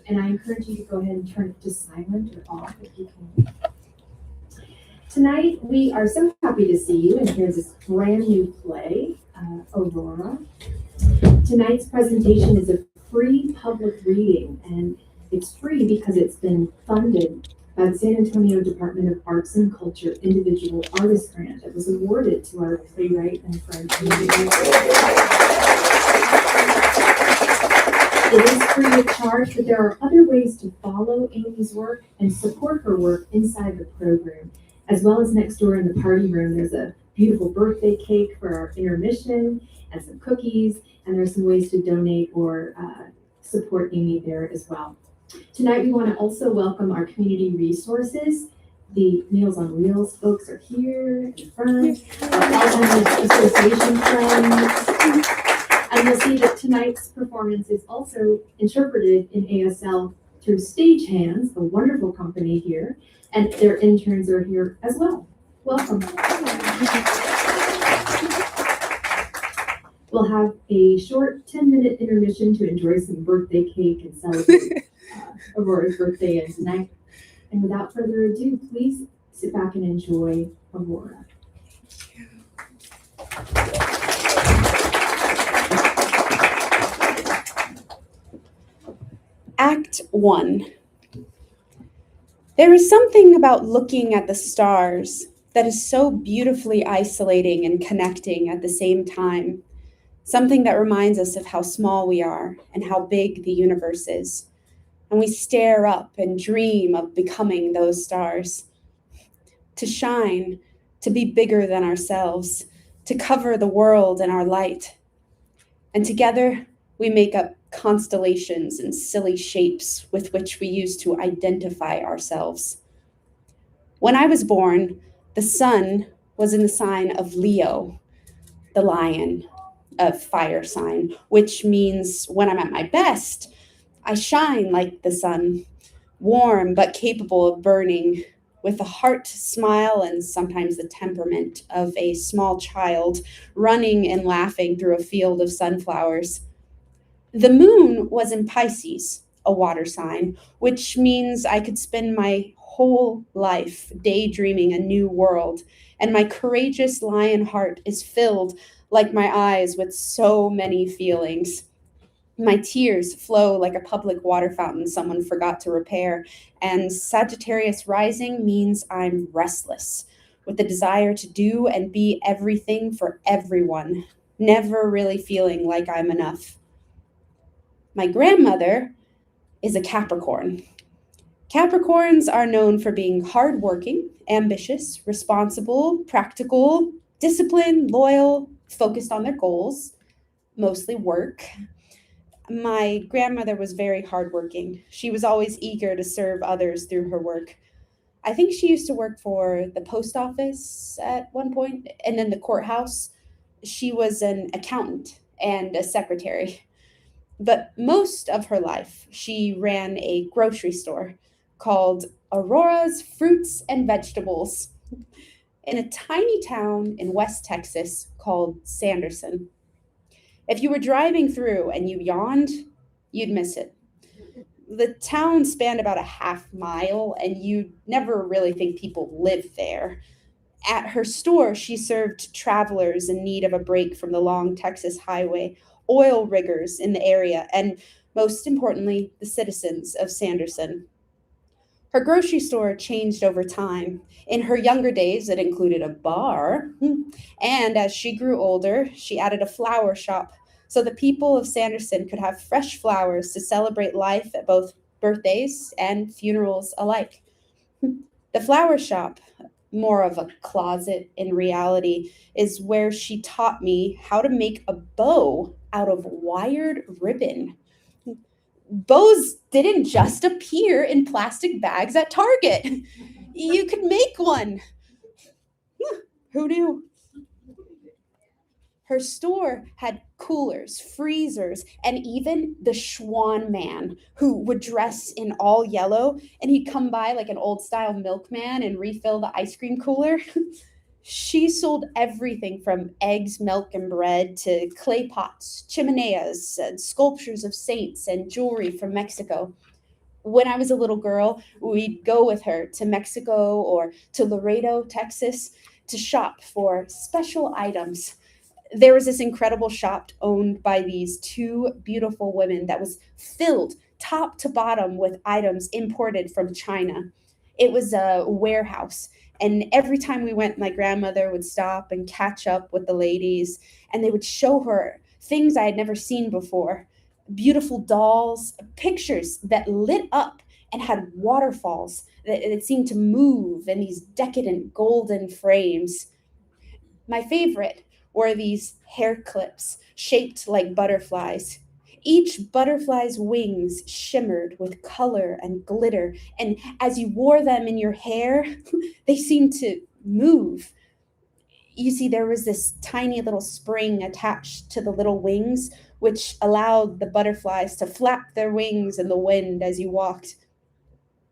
and I encourage you to go ahead and turn it to silent or off if you can. Tonight, we are so happy to see you, and here's this brand new play, Aurora. Tonight's presentation is a free public reading, and it's free because it's been funded by the San Antonio Department of Arts and Culture Individual Artist Grant. It was awarded to our playwright and friend. It is free of charge, but there are other ways to follow Amy's work and support her work inside the program, as well as next door in the party room. There's a beautiful birthday cake for our intermission and some cookies, and there's some ways to donate or support Amy there as well. Tonight, we want to also welcome our community resources. The Meals on Wheels folks are here in the front, our Alzheimer's Association friends. And you'll see that tonight's performance is also interpreted in ASL through Stagehands, a wonderful company here, and their interns are here as well. Welcome. We'll have a short 10-minute intermission to enjoy some birthday cake and celebrate Aurora's birthday tonight. And without further ado, please sit back and enjoy Aurora. Act 1. There is something about looking at the stars that is so beautifully isolating and connecting at the same time. Something that reminds us of how small we are and how big the universe is. And we stare up and dream of becoming those stars. To shine, to be bigger than ourselves, to cover the world in our light. And together, we make up constellations and silly shapes with which we use to identify ourselves. When I was born, the sun was in the sign of Leo, the lion, a fire sign, which means when I'm at my best, I shine like the sun, warm but capable of burning, with a heart, smile, and sometimes the temperament of a small child running and laughing through a field of sunflowers. The moon was in Pisces, a water sign, which means I could spend my whole life daydreaming a new world, and my courageous lion heart is filled, like my eyes, with so many feelings. My tears flow like a public water fountain someone forgot to repair, and Sagittarius rising means I'm restless, with the desire to do and be everything for everyone, never really feeling like I'm enough. My grandmother is a Capricorn. Capricorns are known for being hardworking, ambitious, responsible, practical, disciplined, loyal, focused on their goals, mostly work. My grandmother was very hardworking. She was always eager to serve others through her work. I think she used to work for the post office at one point, and then the courthouse. She was an accountant and a secretary. But most of her life, she ran a grocery store called Aurora's Fruits and Vegetables in a tiny town in West Texas called Sanderson. If you were driving through and you yawned, you'd miss it. The town spanned about a half mile, and you'd never really think people lived there. At her store, she served travelers in need of a break from the long Texas highway, oil riggers in the area, and most importantly, the citizens of Sanderson. Her grocery store changed over time. In her younger days, it included a bar, and as she grew older, she added a flower shop so the people of Sanderson could have fresh flowers to celebrate life at both birthdays and funerals alike. The flower shop, more of a closet in reality, is where she taught me how to make a bow out of wired ribbon. Bows didn't just appear in plastic bags at Target. You could make one. Who knew? Her store had coolers, freezers, and even the Schwan man who would dress in all yellow, and he'd come by like an old-style milkman and refill the ice cream cooler. She sold everything from eggs, milk, and bread to clay pots, chimeneas, and sculptures of saints and jewelry from Mexico. When I was a little girl, we'd go with her to Mexico or to Laredo, Texas, to shop for special items. There was this incredible shop owned by these two beautiful women that was filled top to bottom with items imported from China. It was a warehouse. And every time we went, my grandmother would stop and catch up with the ladies, and they would show her things I had never seen before, beautiful dolls, pictures that lit up and had waterfalls that seemed to move in these decadent golden frames. My favorite were these hair clips shaped like butterflies. Each butterfly's wings shimmered with color and glitter, and as you wore them in your hair, they seemed to move. You see, there was this tiny little spring attached to the little wings, which allowed the butterflies to flap their wings in the wind as you walked.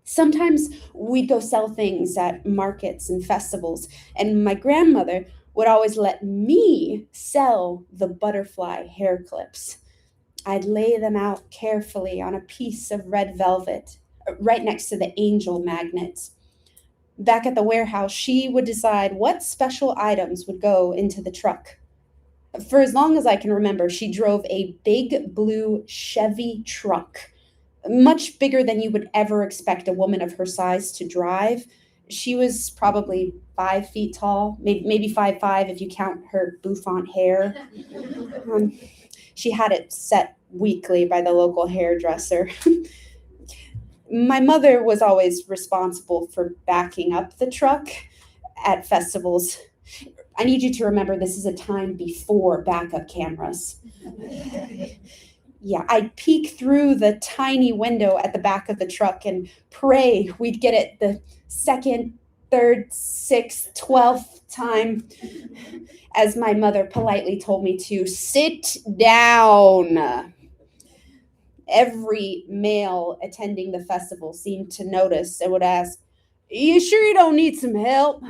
Sometimes we'd go sell things at markets and festivals, and my grandmother would always let me sell the butterfly hair clips. I'd lay them out carefully on a piece of red velvet right next to the angel magnets. Back at the warehouse, she would decide what special items would go into the truck. For as long as I can remember, she drove a big blue Chevy truck, much bigger than you would ever expect a woman of her size to drive. She was probably 5 feet tall, maybe 5'5" if you count her bouffant hair. Um, she had it set weekly by the local hairdresser. My mother was always responsible for backing up the truck at festivals. I need you to remember this is a time before backup cameras. Yeah, I'd peek through the tiny window at the back of the truck and pray we'd get it the second, third, sixth, 12th time, as my mother politely told me to sit down. Every male attending the festival seemed to notice and would ask, "You sure you don't need some help?"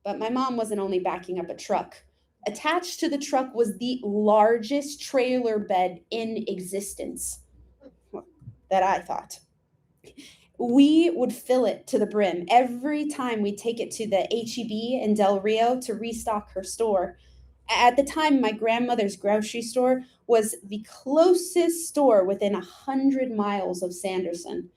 But my mom wasn't only backing up a truck. Attached to the truck was the largest trailer bed in existence, that I thought. We would fill it to the brim every time we take it to the HEB in Del Rio to restock her store. At the time, my grandmother's grocery store was the closest store within 100 miles of Sanderson.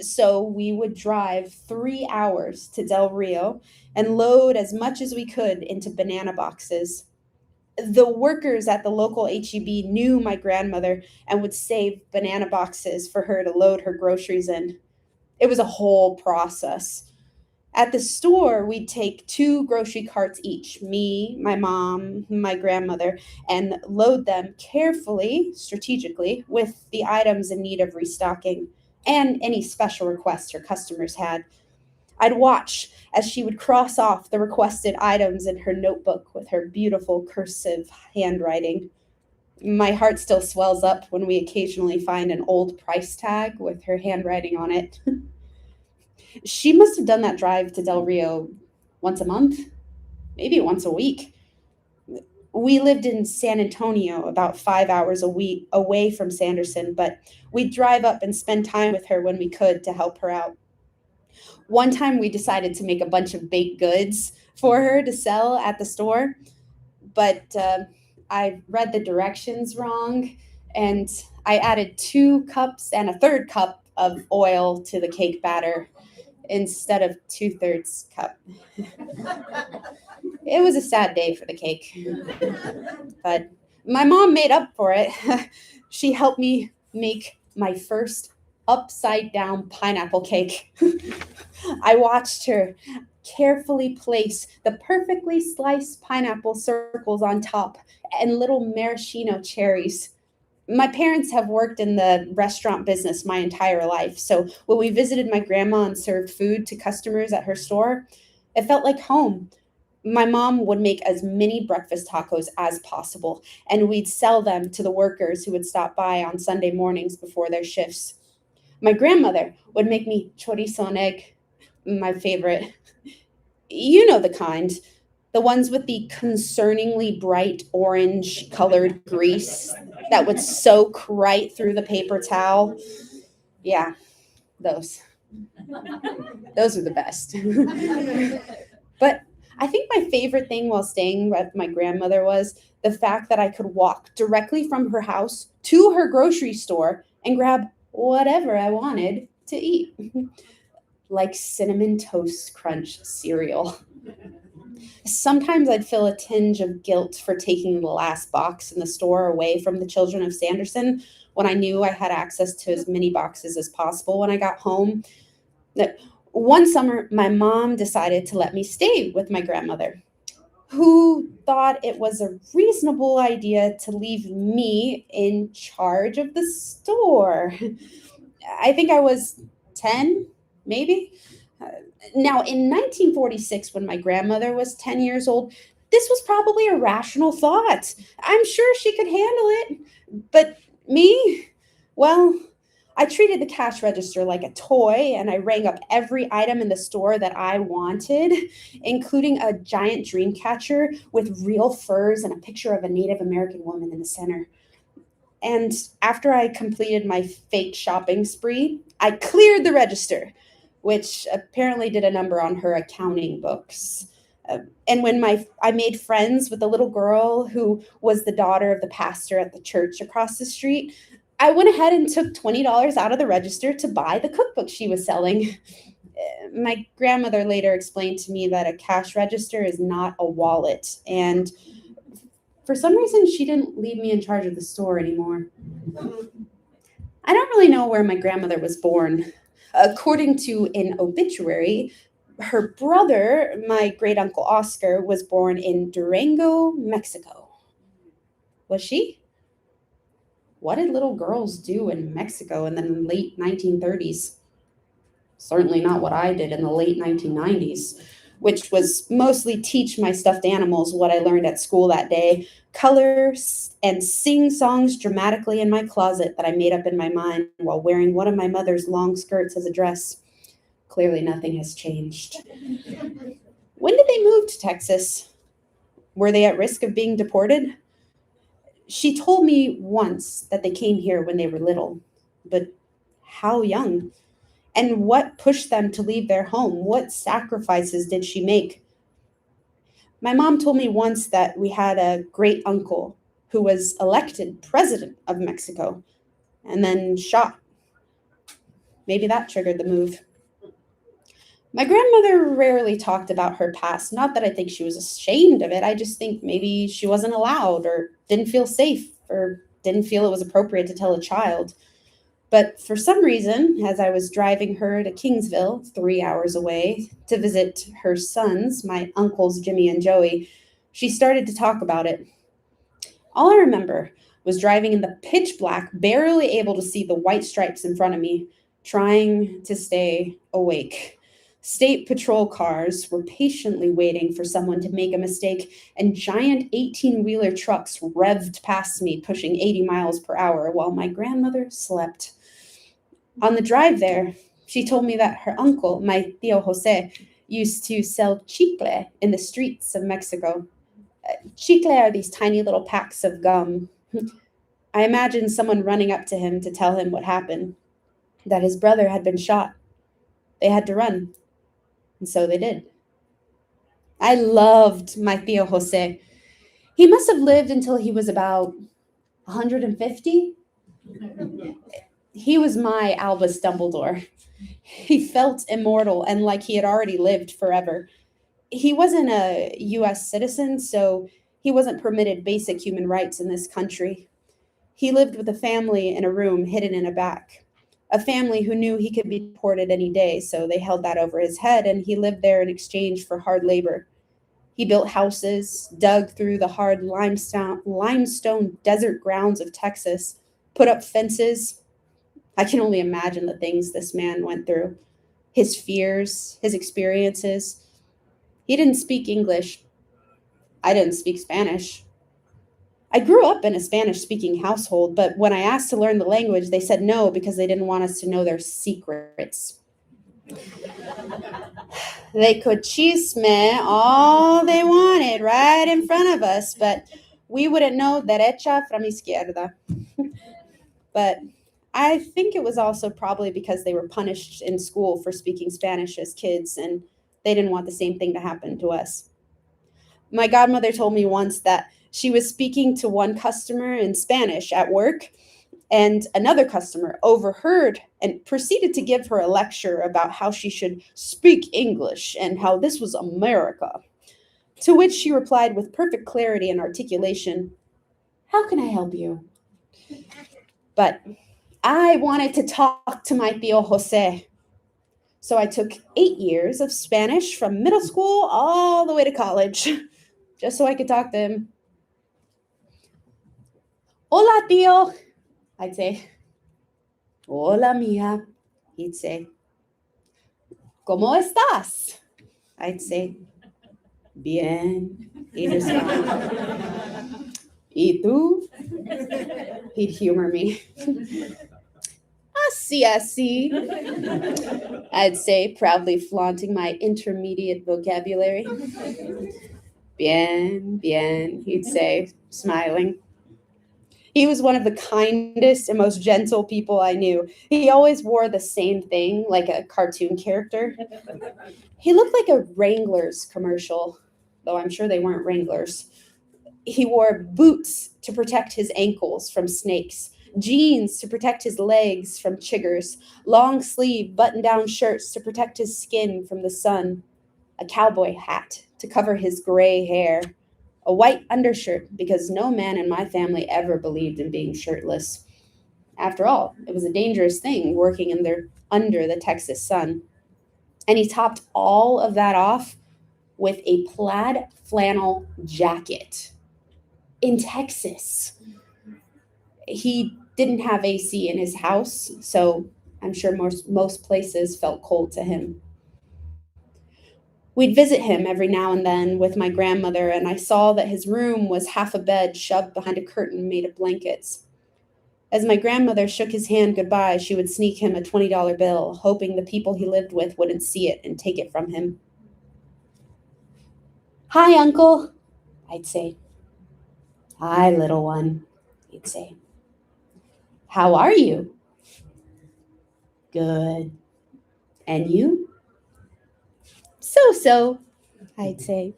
So we would drive 3 hours to Del Rio and load as much as we could into banana boxes. The workers at the local HEB knew my grandmother and would save banana boxes for her to load her groceries in. It was a whole process. At the store, we'd take 2 grocery carts each, me, my mom, my grandmother, and load them carefully, strategically, with the items in need of restocking and any special requests her customers had. I'd watch as she would cross off the requested items in her notebook with her beautiful cursive handwriting. My heart still swells up when we occasionally find an old price tag with her handwriting on it. She must have done that drive to Del Rio once a month, maybe once a week. We lived in San Antonio, about 5 hours a week away from Sanderson, but we'd drive up and spend time with her when we could to help her out. One time we decided to make a bunch of baked goods for her to sell at the store, but I read the directions wrong, and I added 2 cups and a third cup of oil to the cake batter instead of 2/3 cup. It was a sad day for the cake, but my mom made up for it. She helped me make my first upside down pineapple cake. I watched her carefully place the perfectly sliced pineapple circles on top and little maraschino cherries. My parents have worked in the restaurant business my entire life, so when we visited my grandma and served food to customers at her store, it felt like home. My mom would make as many breakfast tacos as possible, and we'd sell them to the workers who would stop by on Sunday mornings before their shifts. My grandmother would make me chorizo and egg, my favorite. You know the kind. The ones with the concerningly bright orange colored grease that would soak right through the paper towel. Yeah, those. Those are the best. But I think my favorite thing while staying with my grandmother was the fact that I could walk directly from her house to her grocery store and grab whatever I wanted to eat, like cinnamon toast crunch cereal. Sometimes I'd feel a tinge of guilt for taking the last box in the store away from the children of Sanderson when I knew I had access to as many boxes as possible when I got home. One summer, my mom decided to let me stay with my grandmother, who thought it was a reasonable idea to leave me in charge of the store. I think I was 10, maybe. Uh, Now, in 1946, when my grandmother was 10 years old, this was probably a rational thought. I'm sure she could handle it. But me? Well, I treated the cash register like a toy, and I rang up every item in the store that I wanted, including a giant dream catcher with real furs and a picture of a Native American woman in the center. And after I completed my fake shopping spree, I cleared the register, which apparently did a number on her accounting books. And when I made friends with a little girl who was the daughter of the pastor at the church across the street, I went ahead and took $20 out of the register to buy the cookbook she was selling. My grandmother later explained to me that a cash register is not a wallet, and for some reason, she didn't leave me in charge of the store anymore. I don't really know where my grandmother was born. According to an obituary, her brother, my great uncle Oscar, was born in Durango, Mexico. Was she? What did little girls do in Mexico in the late 1930s? Certainly not what I did in the late 1990s, which was mostly teach my stuffed animals what I learned at school that day, color and sing songs dramatically in my closet that I made up in my mind while wearing one of my mother's long skirts as a dress. Clearly, nothing has changed. When did they move to Texas? Were they at risk of being deported? She told me once that they came here when they were little, but how young? And what pushed them to leave their home? What sacrifices did she make? My mom told me once that we had a great uncle who was elected president of Mexico and then shot. Maybe that triggered the move. My grandmother rarely talked about her past. Not that I think she was ashamed of it. I just think maybe she wasn't allowed or didn't feel safe or didn't feel it was appropriate to tell a child. But for some reason, as I was driving her to Kingsville, 3 hours away, to visit her sons, my uncles Jimmy and Joey, she started to talk about it. All I remember was driving in the pitch black, barely able to see the white stripes in front of me, trying to stay awake. State patrol cars were patiently waiting for someone to make a mistake, and giant 18-wheeler trucks revved past me, pushing 80 miles per hour, while my grandmother slept. On the drive there, she told me that her uncle, my Tío Jose, used to sell chicle in the streets of Mexico. Chicle are these tiny little packs of gum. I imagined someone running up to him to tell him what happened, that his brother had been shot. They had to run, and so they did. I loved my Tío Jose. He must have lived until he was about 150. He was my Albus Dumbledore. He felt immortal and like he had already lived forever. He wasn't a U.S. citizen, so he wasn't permitted basic human rights in this country. He lived with a family in a room hidden in a back. A family who knew he could be deported any day, so they held that over his head, and he lived there in exchange for hard labor. He built houses, dug through the hard limestone desert grounds of Texas, put up fences. I can only imagine the things this man went through, his fears, his experiences. He didn't speak English. I didn't speak Spanish. I grew up in a Spanish-speaking household, but when I asked to learn the language, they said no because they didn't want us to know their secrets. They could chisme all they wanted right in front of us, but we wouldn't know derecha from izquierda. But I think it was also probably because they were punished in school for speaking Spanish as kids, and they didn't want the same thing to happen to us. My godmother told me once that she was speaking to one customer in Spanish at work, and another customer overheard and proceeded to give her a lecture about how she should speak English and how this was America. To which she replied with perfect clarity and articulation, "How can I help you?" But I wanted to talk to my tío Jose. So I took 8 years of Spanish from middle school all the way to college, just so I could talk to him. Hola, tío, I'd say. Hola, mía, he'd say. ¿Cómo estás? I'd say. Bien, he'd respond. ¿Y tú? He'd humor me. Así, así, I'd say, proudly flaunting my intermediate vocabulary. Bien, bien, he'd say, smiling. He was one of the kindest and most gentle people I knew. He always wore the same thing, like a cartoon character. He looked like a Wranglers commercial, though I'm sure they weren't Wranglers. He wore boots to protect his ankles from snakes, jeans to protect his legs from chiggers, long sleeve button down shirts to protect his skin from the sun, a cowboy hat to cover his gray hair, a white undershirt because no man in my family ever believed in being shirtless. After all, it was a dangerous thing working under the Texas sun. And he topped all of that off with a plaid flannel jacket in Texas. He didn't have AC in his house, so I'm sure most places felt cold to him. We'd visit him every now and then with my grandmother, and I saw that his room was half a bed shoved behind a curtain made of blankets. As my grandmother shook his hand goodbye, she would sneak him a $20 bill, hoping the people he lived with wouldn't see it and take it from him. "Hi, Uncle," I'd say. "Hi, little one," he'd say. "How are you?" "Good. And you?" "So, I'd say.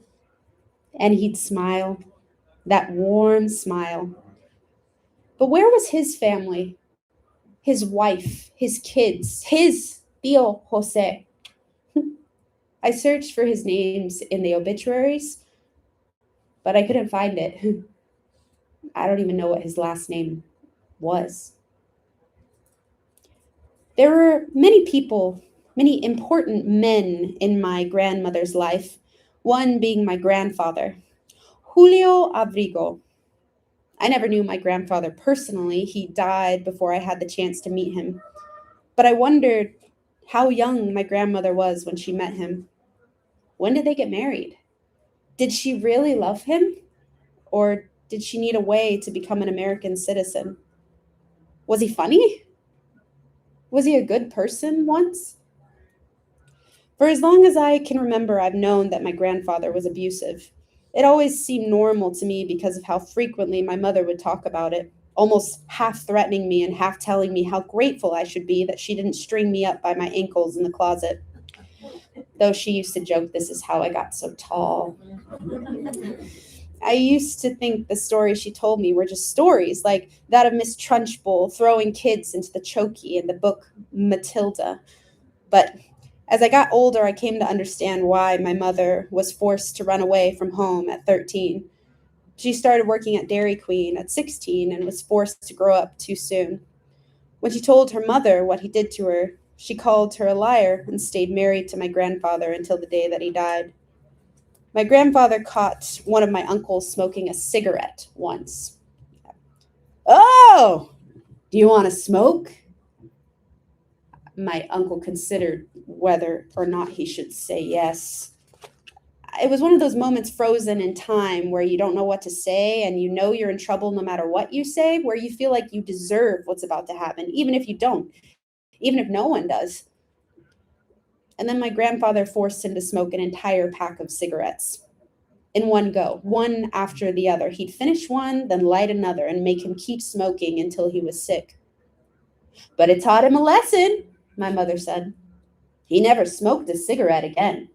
And he'd smile, that warm smile. But where was his family? His wife, his kids, his tío Jose? I searched for his names in the obituaries, but I couldn't find it. I don't even know what his last name was. There were many people, many important men in my grandmother's life, one being my grandfather, Julio Abrigo. I never knew my grandfather personally. He died before I had the chance to meet him. But I wondered how young my grandmother was when she met him. When did they get married? Did she really love him? Or did she need a way to become an American citizen? Was he funny? Was he a good person once? For as long as I can remember, I've known that my grandfather was abusive. It always seemed normal to me because of how frequently my mother would talk about it, almost half threatening me and half telling me how grateful I should be that she didn't string me up by my ankles in the closet. Though she used to joke this is how I got so tall. I used to think the stories she told me were just stories, like that of Miss Trunchbull throwing kids into the chokey in the book Matilda. But as I got older, I came to understand why my mother was forced to run away from home at 13. She started working at Dairy Queen at 16 and was forced to grow up too soon. When she told her mother what he did to her, she called her a liar and stayed married to my grandfather until the day that he died. My grandfather caught one of my uncles smoking a cigarette once. "Oh, do you want to smoke?" My uncle considered whether or not he should say yes. It was one of those moments frozen in time where you don't know what to say and you know you're in trouble no matter what you say, where you feel like you deserve what's about to happen, even if you don't, even if no one does. And then my grandfather forced him to smoke an entire pack of cigarettes in one go, one after the other. He'd finish one, then light another, and make him keep smoking until he was sick. But it taught him a lesson, my mother said. He never smoked a cigarette again.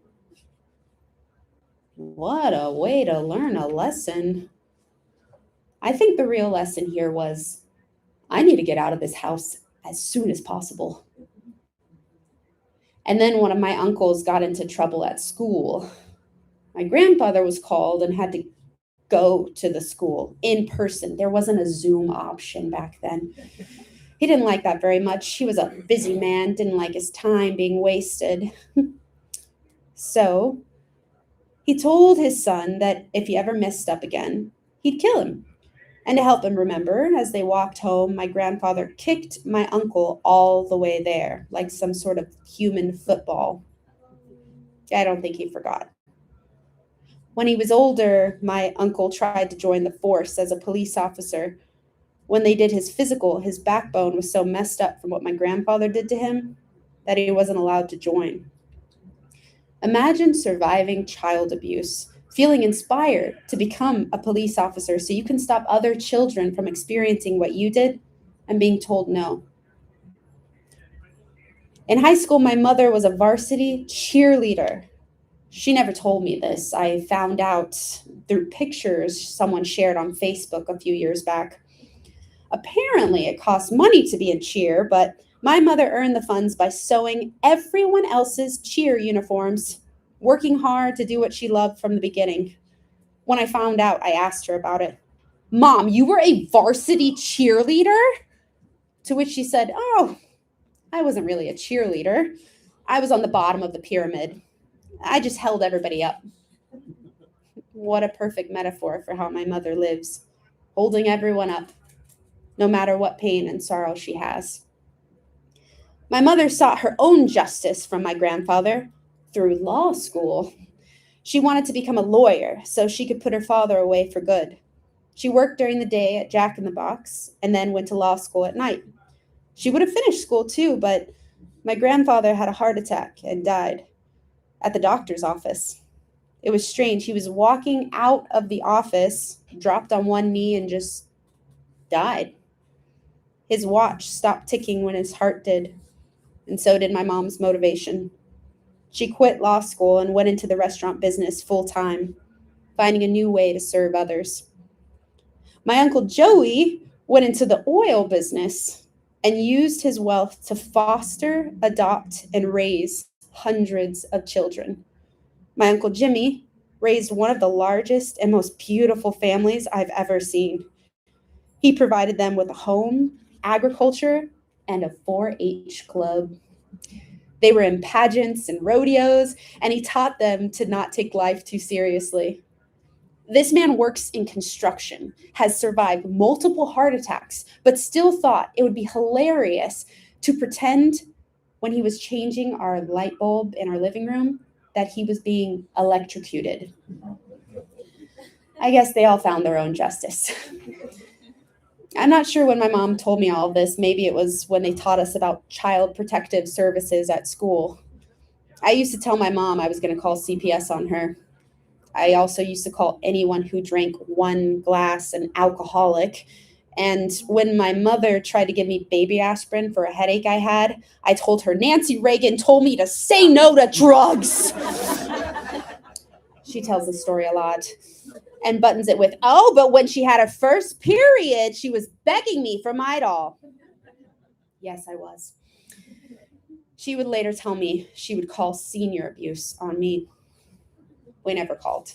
What a way to learn a lesson. I think the real lesson here was, I need to get out of this house as soon as possible. And then one of my uncles got into trouble at school. My grandfather was called and had to go to the school in person. There wasn't a Zoom option back then. He didn't like that very much. He was a busy man, didn't like his time being wasted. So he told his son that if he ever messed up again, he'd kill him. And to help him remember, as they walked home, my grandfather kicked my uncle all the way there, like some sort of human football. I don't think he forgot. When he was older, my uncle tried to join the force as a police officer. When they did his physical, his backbone was so messed up from what my grandfather did to him that he wasn't allowed to join. Imagine surviving child abuse, feeling inspired to become a police officer so you can stop other children from experiencing what you did and being told no. In high school, my mother was a varsity cheerleader. She never told me this. I found out through pictures someone shared on Facebook a few years back. Apparently, it costs money to be in cheer, but my mother earned the funds by sewing everyone else's cheer uniforms, working hard to do what she loved from the beginning. When I found out, I asked her about it. Mom, you were a varsity cheerleader? To which she said, oh, I wasn't really a cheerleader. I was on the bottom of the pyramid. I just held everybody up. What a perfect metaphor for how my mother lives, holding everyone up, no matter what pain and sorrow she has. My mother sought her own justice from my grandfather through law school. She wanted to become a lawyer so she could put her father away for good. She worked during the day at Jack in the Box and then went to law school at night. She would have finished school too, but my grandfather had a heart attack and died at the doctor's office. It was strange. He was walking out of the office, dropped on one knee, and just died. His watch stopped ticking when his heart did, and so did my mom's motivation. She quit law school and went into the restaurant business full time, finding a new way to serve others. My uncle Joey went into the oil business and used his wealth to foster, adopt, and raise hundreds of children. My uncle Jimmy raised one of the largest and most beautiful families I've ever seen. He provided them with a home, agriculture, and a 4-H club. They were in pageants and rodeos, and he taught them to not take life too seriously. This man works in construction, has survived multiple heart attacks, but still thought it would be hilarious to pretend when he was changing our light bulb in our living room that he was being electrocuted. I guess they all found their own justice. I'm not sure when my mom told me all of this. Maybe it was when they taught us about child protective services at school. I used to tell my mom I was going to call CPS on her. I also used to call anyone who drank one glass an alcoholic. And when my mother tried to give me baby aspirin for a headache I had, I told her, Nancy Reagan told me to say no to drugs. She tells the story a lot and buttons it with, oh, but when she had her first period, she was begging me for Midol. Yes, I was. She would later tell me she would call senior abuse on me. We never called.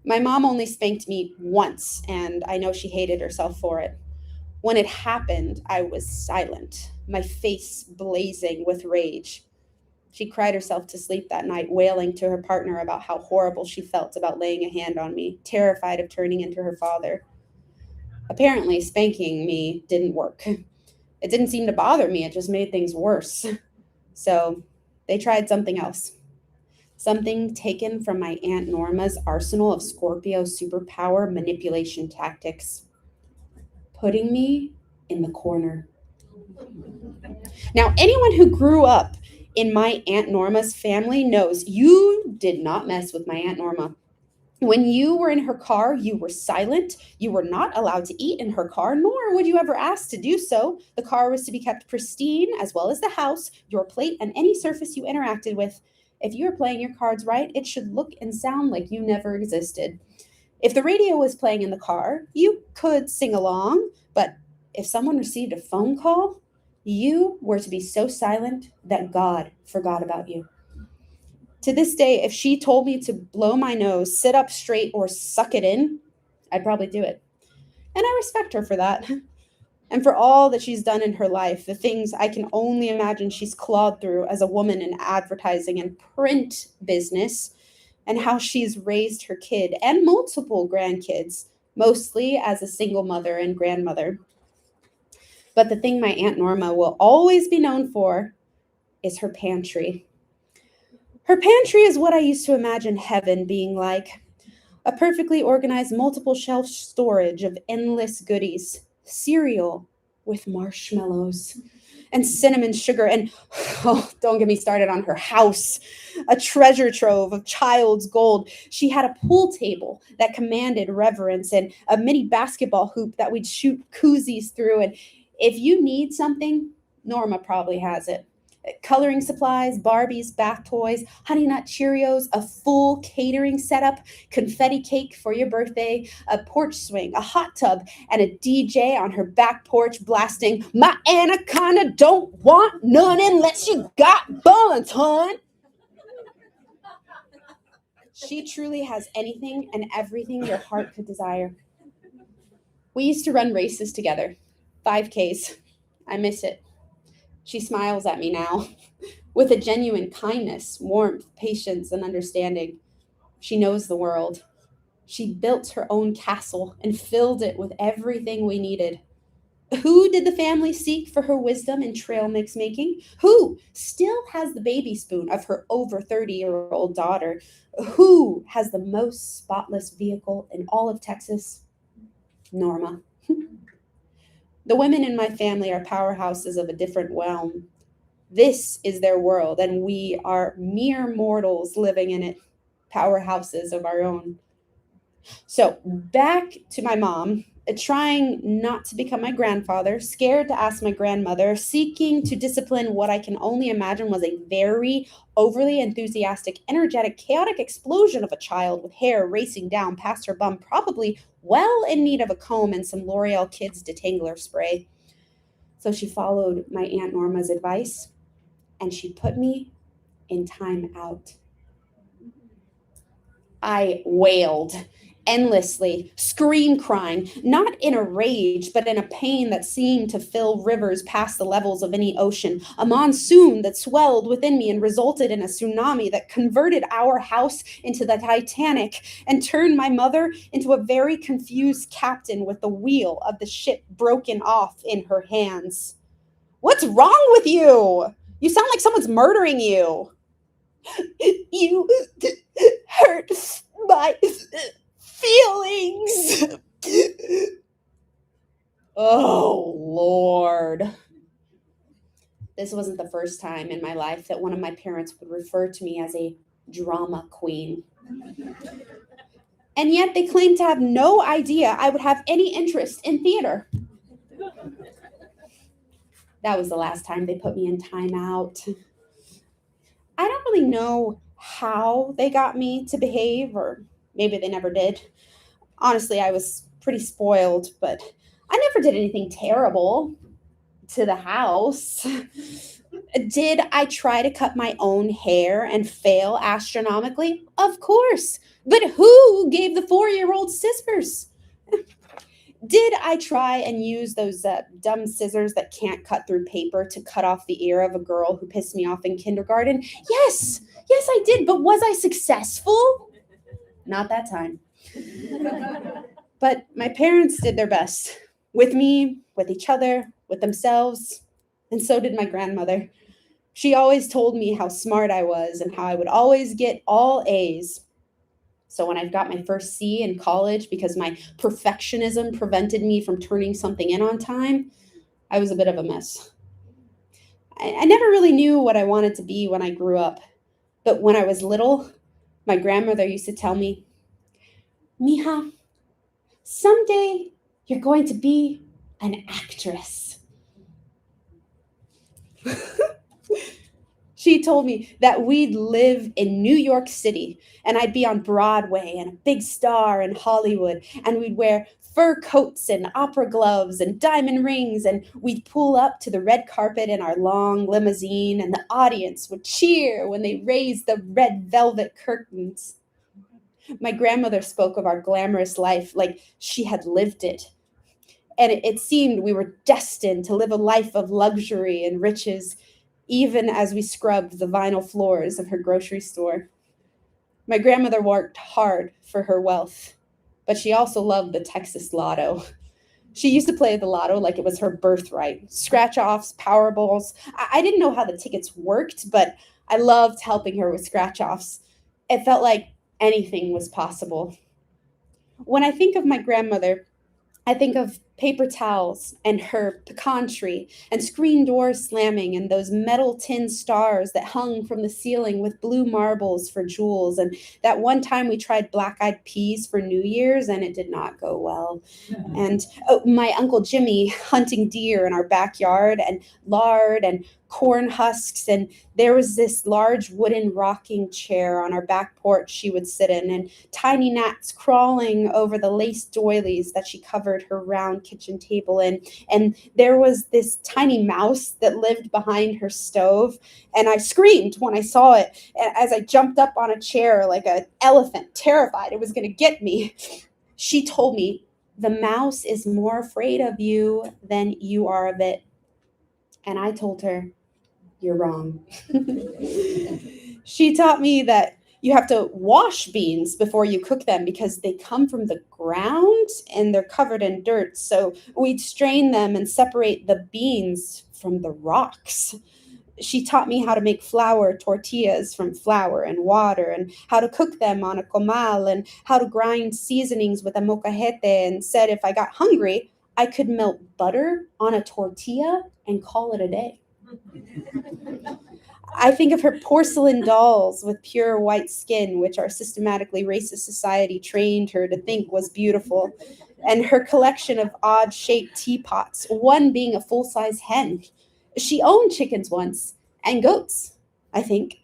My mom only spanked me once, and I know she hated herself for it. When it happened, I was silent, my face blazing with rage. She cried herself to sleep that night, wailing to her partner about how horrible she felt about laying a hand on me, terrified of turning into her father. Apparently, spanking me didn't work. It didn't seem to bother me, it just made things worse. So they tried something else. Something taken from my Aunt Norma's arsenal of Scorpio superpower manipulation tactics. Putting me in the corner. Now, anyone who grew up in my Aunt Norma's family knows you did not mess with my Aunt Norma. When you were in her car, you were silent. You were not allowed to eat in her car, nor would you ever ask to do so. The car was to be kept pristine, as well as the house, your plate, and any surface you interacted with. If you were playing your cards right, it should look and sound like you never existed. If the radio was playing in the car, you could sing along, but if someone received a phone call, you were to be so silent that God forgot about you. To this day, if she told me to blow my nose, sit up straight, or suck it in, I'd probably do it. And I respect her for that. And for all that she's done in her life, the things I can only imagine she's clawed through as a woman in advertising and print business, and how she's raised her kid and multiple grandkids, mostly as a single mother and grandmother. But the thing my Aunt Norma will always be known for is her pantry. Her pantry is what I used to imagine heaven being like. A perfectly organized multiple shelf storage of endless goodies. Cereal with marshmallows and cinnamon sugar and, oh, don't get me started on her house. A treasure trove of child's gold. She had a pool table that commanded reverence and a mini basketball hoop that we'd shoot koozies through. And if you need something, Norma probably has it. Coloring supplies, Barbies, bath toys, Honey Nut Cheerios, a full catering setup, confetti cake for your birthday, a porch swing, a hot tub, and a DJ on her back porch blasting, "My anaconda don't want none unless you got buns, hon." She truly has anything and everything your heart could desire. We used to run races together, 5Ks. I miss it. She smiles at me now with a genuine kindness, warmth, patience, and understanding. She knows the world. She built her own castle and filled it with everything we needed. Who did the family seek for her wisdom in trail mix making? Who still has the baby spoon of her over 30-year-old daughter? Who has the most spotless vehicle in all of Texas? Norma. The women in my family are powerhouses of a different realm. This is their world, and we are mere mortals living in it, powerhouses of our own. So back to my mom, trying not to become my grandfather, scared to ask my grandmother, seeking to discipline what I can only imagine was a very overly enthusiastic, energetic, chaotic explosion of a child with hair racing down past her bum, probably well in need of a comb and some L'Oreal Kids Detangler spray. So she followed my Aunt Norma's advice, and she put me in time out. I wailed endlessly, scream crying, not in a rage, but in a pain that seemed to fill rivers past the levels of any ocean, a monsoon that swelled within me and resulted in a tsunami that converted our house into the Titanic and turned my mother into a very confused captain with the wheel of the ship broken off in her hands. "What's wrong with you? You sound like someone's murdering you." "You hurt my feelings." Oh, Lord. This wasn't the first time in my life that one of my parents would refer to me as a drama queen. And yet they claimed to have no idea I would have any interest in theater. That was the last time they put me in timeout. I don't really know how they got me to behave, or maybe they never did. Honestly, I was pretty spoiled, but I never did anything terrible to the house. Did I try to cut my own hair and fail astronomically? Of course. But who gave the 4-year-old scissors? Did I try and use those dumb scissors that can't cut through paper to cut off the ear of a girl who pissed me off in kindergarten? Yes, I did. But was I successful? Not that time. But my parents did their best. With me, with each other, with themselves. And so did my grandmother. She always told me how smart I was and how I would always get all A's. So when I got my first C in college because my perfectionism prevented me from turning something in on time, I was a bit of a mess. I never really knew what I wanted to be when I grew up. But when I was little, my grandmother used to tell me, Mija, someday you're going to be an actress. She told me that we'd live in New York City and I'd be on Broadway and a big star in Hollywood, and we'd wear fur coats and opera gloves and diamond rings, and we'd pull up to the red carpet in our long limousine, and the audience would cheer when they raised the red velvet curtains. My grandmother spoke of our glamorous life like she had lived it, and it seemed we were destined to live a life of luxury and riches, even as we scrubbed the vinyl floors of her grocery store. My grandmother worked hard for her wealth, but she also loved the Texas Lotto. She used to play the lotto like it was her birthright. Scratch offs, Powerballs. I didn't know how the tickets worked, but I loved helping her with scratch offs. It felt like anything was possible. When I think of my grandmother, I think of paper towels and her pecan tree and screen doors slamming and those metal tin stars that hung from the ceiling with blue marbles for jewels. And that one time we tried black-eyed peas for New Year's and it did not go well. And my Uncle Jimmy hunting deer in our backyard, and lard and corn husks. And there was this large wooden rocking chair on our back porch she would sit in, and tiny gnats crawling over the lace doilies that she covered her round kitchen table in. And there was this tiny mouse that lived behind her stove. And I screamed when I saw it as I jumped up on a chair like an elephant, terrified it was going to get me. She told me, the mouse is more afraid of you than you are of it. And I told her, you're wrong. She taught me that you have to wash beans before you cook them because they come from the ground and they're covered in dirt. So we'd strain them and separate the beans from the rocks. She taught me how to make flour tortillas from flour and water, and how to cook them on a comal, and how to grind seasonings with a molcajete, and said if I got hungry, I could melt butter on a tortilla and call it a day. I think of her porcelain dolls with pure white skin, which our systematically racist society trained her to think was beautiful, and her collection of odd-shaped teapots, one being a full-size hen. She owned chickens once, and goats, I think.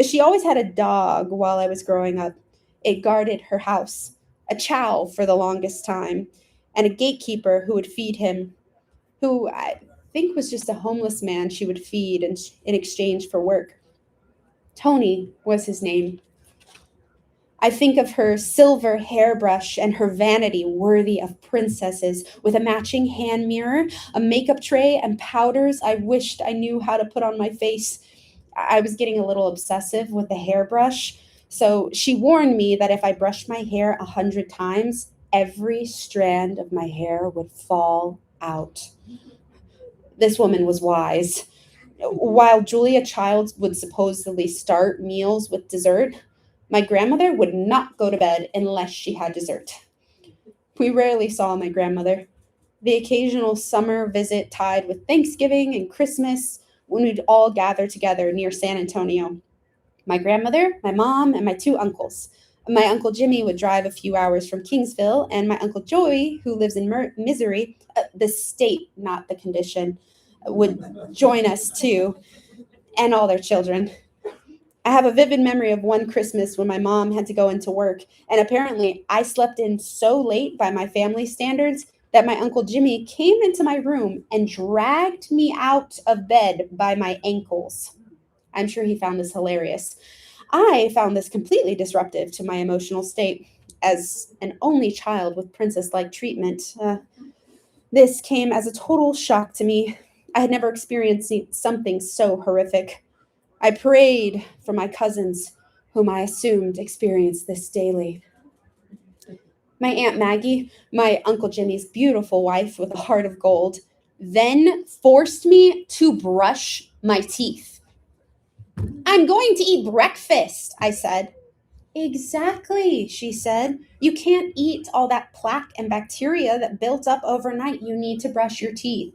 She always had a dog while I was growing up. It guarded her house, a chow for the longest time, and a gatekeeper who would feed him, who I think was just a homeless man she would feed in exchange for work. Tony was his name. I think of her silver hairbrush and her vanity worthy of princesses, with a matching hand mirror, a makeup tray, and powders I wished I knew how to put on my face. I was getting a little obsessive with the hairbrush, so she warned me that if I brushed my hair 100 times, every strand of my hair would fall out. This woman was wise. While Julia Childs would supposedly start meals with dessert, my grandmother would not go to bed unless she had dessert. We rarely saw my grandmother. The occasional summer visit tied with Thanksgiving and Christmas, when we'd all gather together near San Antonio. My grandmother, my mom, and my two uncles. My Uncle Jimmy would drive a few hours from Kingsville, and my Uncle Joey, who lives in Missouri, the state, not the condition, would join us too, and all their children. I have a vivid memory of one Christmas when my mom had to go into work, and apparently I slept in so late by my family standards that my Uncle Jimmy came into my room and dragged me out of bed by my ankles. I'm sure he found this hilarious. I found this completely disruptive to my emotional state. As an only child with princess-like treatment, this came as a total shock to me. I had never experienced something so horrific. I prayed for my cousins, whom I assumed experienced this daily. My Aunt Maggie, my Uncle Jimmy's beautiful wife with a heart of gold, then forced me to brush my teeth. I'm going to eat breakfast, I said. Exactly, she said. You can't eat all that plaque and bacteria that built up overnight. You need to brush your teeth.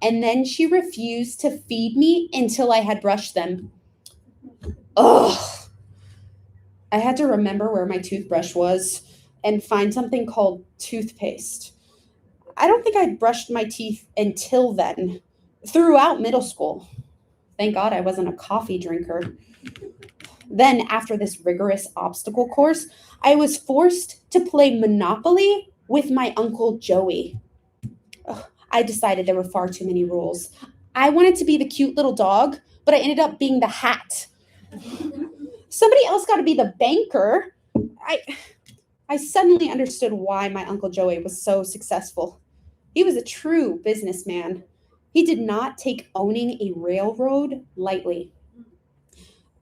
and then she refused to feed me until I had brushed them. Ugh. I had to remember where my toothbrush was and find something called toothpaste. I don't think I'd brushed my teeth until then, throughout middle school. Thank God I wasn't a coffee drinker. Then, after this rigorous obstacle course, I was forced to play Monopoly with my Uncle Joey. Ugh, I decided there were far too many rules. I wanted to be the cute little dog, but I ended up being the hat. Somebody else got to be the banker. I suddenly understood why my Uncle Joey was so successful. He was a true businessman. He did not take owning a railroad lightly.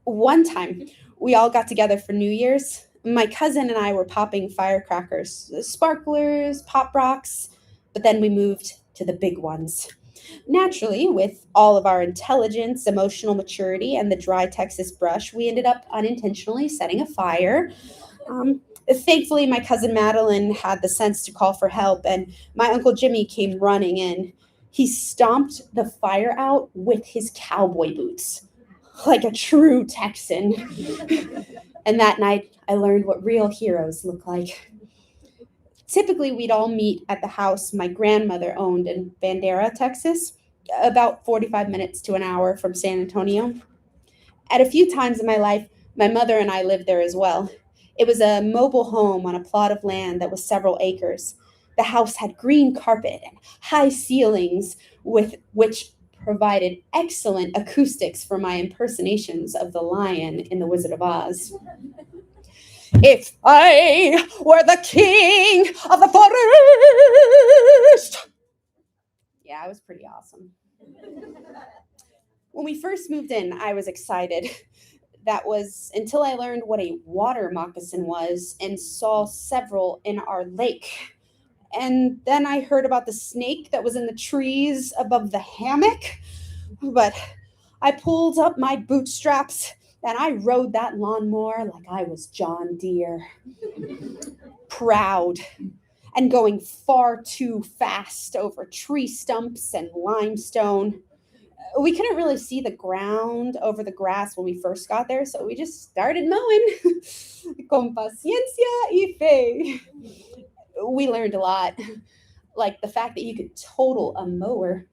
One time, we all got together for New Year's. My cousin and I were popping firecrackers, sparklers, pop rocks, but then we moved to the big ones. Naturally, with all of our intelligence, emotional maturity, and the dry Texas brush, we ended up unintentionally setting a fire. Um, Thankfully, my cousin Madeline had the sense to call for help, and my Uncle Jimmy came running in. He stomped the fire out with his cowboy boots, like a true Texan. And that night, I learned what real heroes look like. Typically, we'd all meet at the house my grandmother owned in Bandera, Texas, about 45 minutes to an hour from San Antonio. At a few times in my life, my mother and I lived there as well. It was a mobile home on a plot of land that was several acres. The house had green carpet and high ceilings, with which provided excellent acoustics for my impersonations of the lion in The Wizard of Oz. If I were the king of the forest. Yeah, it was pretty awesome. When we first moved in, I was excited. That was until I learned what a water moccasin was and saw several in our lake. And then I heard about the snake that was in the trees above the hammock. But I pulled up my bootstraps and I rode that lawnmower like I was John Deere. Proud and going far too fast over tree stumps and limestone. We couldn't really see the ground over the grass when we first got there, so we just started mowing. Con paciencia y fe. We learned a lot, like the fact that you could total a mower.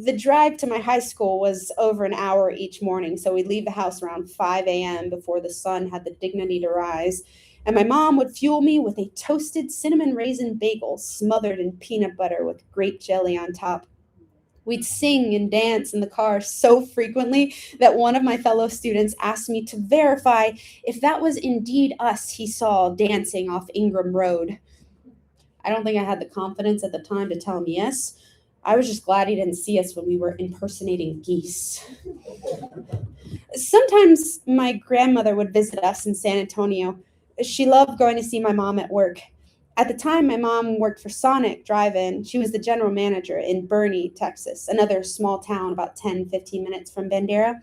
The drive to my high school was over an hour each morning, so we'd leave the house around 5 a.m. before the sun had the dignity to rise. And my mom would fuel me with a toasted cinnamon raisin bagel smothered in peanut butter with grape jelly on top. We'd sing and dance in the car so frequently that one of my fellow students asked me to verify if that was indeed us he saw dancing off Ingram Road. I don't think I had the confidence at the time to tell him yes. I was just glad he didn't see us when we were impersonating geese. Sometimes my grandmother would visit us in San Antonio. She loved going to see my mom at work. At the time, my mom worked for Sonic Drive-In. She was the general manager in Boerne, Texas, another small town about 10, 15 minutes from Bandera.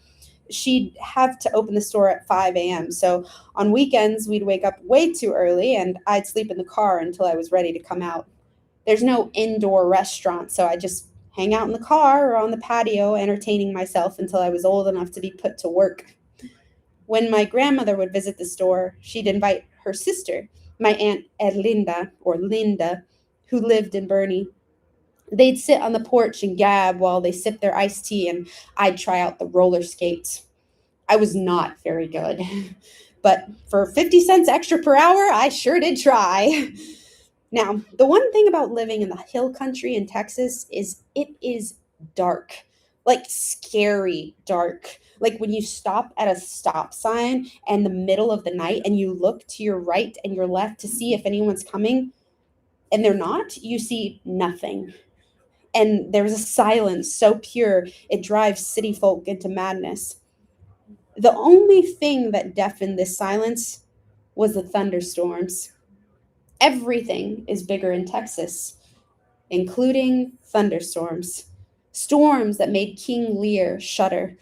She'd have to open the store at 5 a.m. So on weekends, we'd wake up way too early, and I'd sleep in the car until I was ready to come out. There's no indoor restaurant, so I just hang out in the car or on the patio, entertaining myself until I was old enough to be put to work. When my grandmother would visit the store, she'd invite her sister, my Aunt Erlinda, or Linda, who lived in Boerne. They'd sit on the porch and gab while they sipped their iced tea, and I'd try out the roller skates. I was not very good, but for 50 cents extra per hour, I sure did try. Now, the one thing about living in the hill country in Texas is it is dark, like scary dark. Like when you stop at a stop sign in the middle of the night and you look to your right and your left to see if anyone's coming and they're not, you see nothing. And there's a silence so pure it drives city folk into madness. The only thing that deafened this silence was the thunderstorms. Everything is bigger in Texas, including thunderstorms. Storms that made King Lear shudder.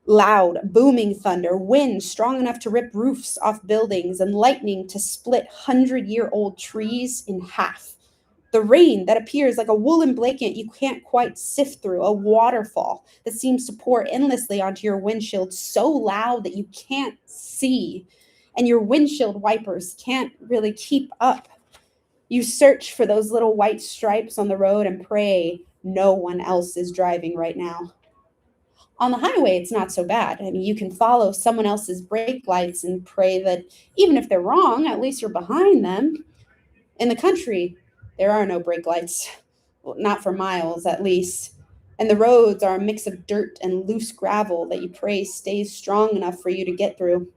Loud, booming thunder, wind strong enough to rip roofs off buildings, and lightning to split 100-year-old trees in half. The rain that appears like a woolen blanket you can't quite sift through, a waterfall that seems to pour endlessly onto your windshield so loud that you can't see, and your windshield wipers can't really keep up. You search for those little white stripes on the road and pray no one else is driving right now. On the highway, it's not so bad. I mean, you can follow someone else's brake lights and pray that even if they're wrong, at least you're behind them. In the country, there are no brake lights, well, not for miles at least. And the roads are a mix of dirt and loose gravel that you pray stays strong enough for you to get through.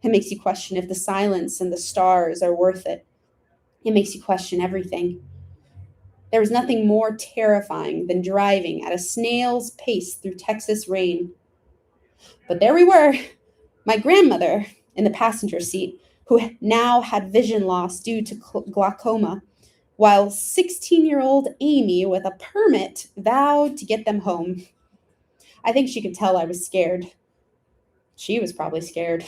It makes you question if the silence and the stars are worth it. It makes you question everything. There was nothing more terrifying than driving at a snail's pace through Texas rain. But there we were, my grandmother in the passenger seat, who now had vision loss due to glaucoma, while 16-year-old Amy with a permit vowed to get them home. I think she could tell I was scared. She was probably scared.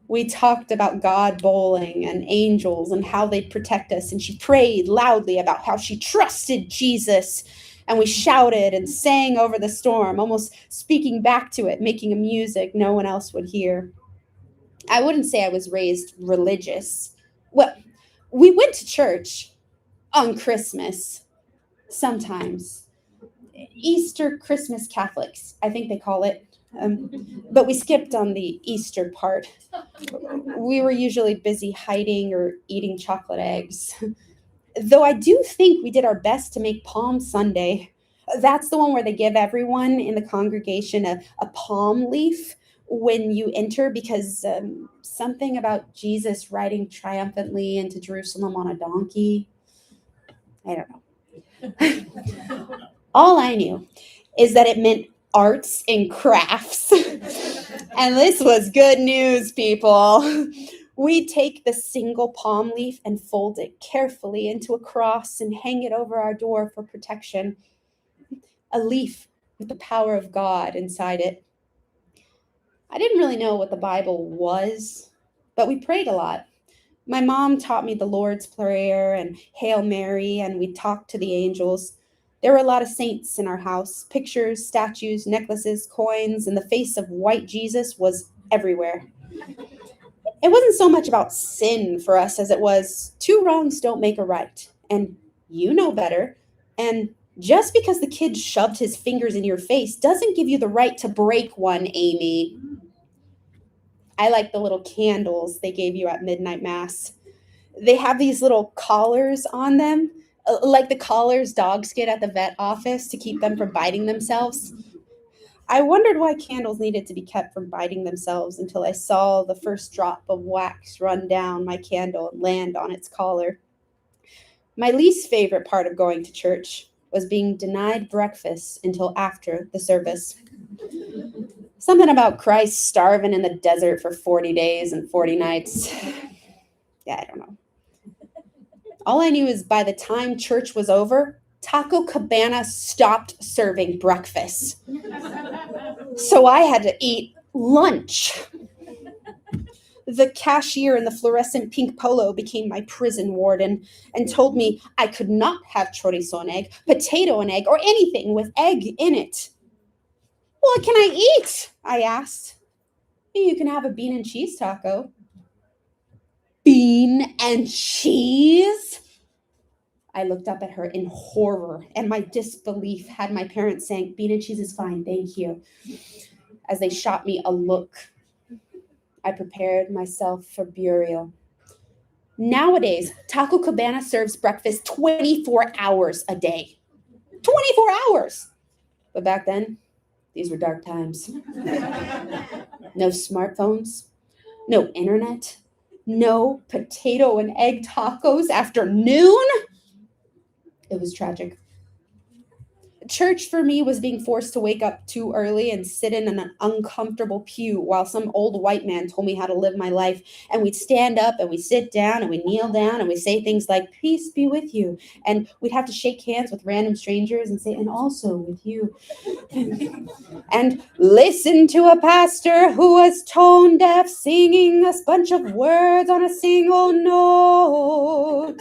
We talked about God bowling and angels and how they'd protect us, and she prayed loudly about how she trusted Jesus. And we shouted and sang over the storm, almost speaking back to it, making a music no one else would hear. I wouldn't say I was raised religious. Well, we went to church on Christmas, sometimes. Easter Christmas Catholics, I think they call it. But we skipped on the Easter part. We were usually busy hiding or eating chocolate eggs. Though I do think we did our best to make Palm Sunday. That's the one where they give everyone in the congregation a palm leaf when you enter, because something about Jesus riding triumphantly into Jerusalem on a donkey. I don't know. All I knew is that it meant arts and crafts. And this was good news, people. We take the single palm leaf and fold it carefully into a cross and hang it over our door for protection. A leaf with the power of God inside it. I didn't really know what the Bible was, but we prayed a lot. My mom taught me the Lord's Prayer and Hail Mary, and we talked to the angels. There were a lot of saints in our house. Pictures, statues, necklaces, coins, and the face of white Jesus was everywhere. It wasn't so much about sin for us as it was two wrongs don't make a right. And you know better. And just because the kid shoved his fingers in your face doesn't give you the right to break one, Amy. I like the little candles they gave you at midnight mass. They have these little collars on them, like the collars dogs get at the vet office to keep them from biting themselves. I wondered why candles needed to be kept from biting themselves until I saw the first drop of wax run down my candle and land on its collar. My least favorite part of going to church was being denied breakfast until after the service. Something about Christ starving in the desert for 40 days and 40 nights. Yeah, I don't know. All I knew is by the time church was over, Taco Cabana stopped serving breakfast. So I had to eat lunch. The cashier in the fluorescent pink polo became my prison warden and told me I could not have chorizo and egg, potato and egg, or anything with egg in it. What can I eat? I asked. You can have a bean and cheese taco. Bean and cheese? I looked up at her in horror, and my disbelief had my parents saying, bean and cheese is fine, thank you. As they shot me a look, I prepared myself for burial. Nowadays, Taco Cabana serves breakfast 24 hours a day. 24 hours! But back then, these were dark times. No smartphones, no internet, no potato and egg tacos after noon. It was tragic. Church for me was being forced to wake up too early and sit in an uncomfortable pew while some old white man told me how to live my life. And we'd stand up and we'd sit down and we'd kneel down and we'd say things like, peace be with you. And we'd have to shake hands with random strangers and say, and also with you. And listen to a pastor who was tone deaf singing a bunch of words on a single note.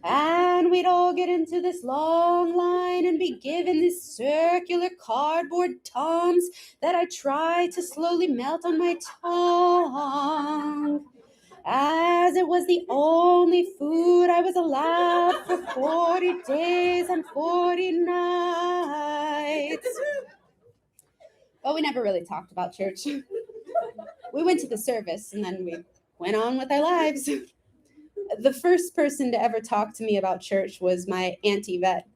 And we'd all get into this long line and be given these circular cardboard toms that I tried to slowly melt on my tongue, as it was the only food I was allowed for 40 days and 40 nights. But we never really talked about church. We went to the service and then we went on with our lives. The first person to ever talk to me about church was my Aunt Yvette.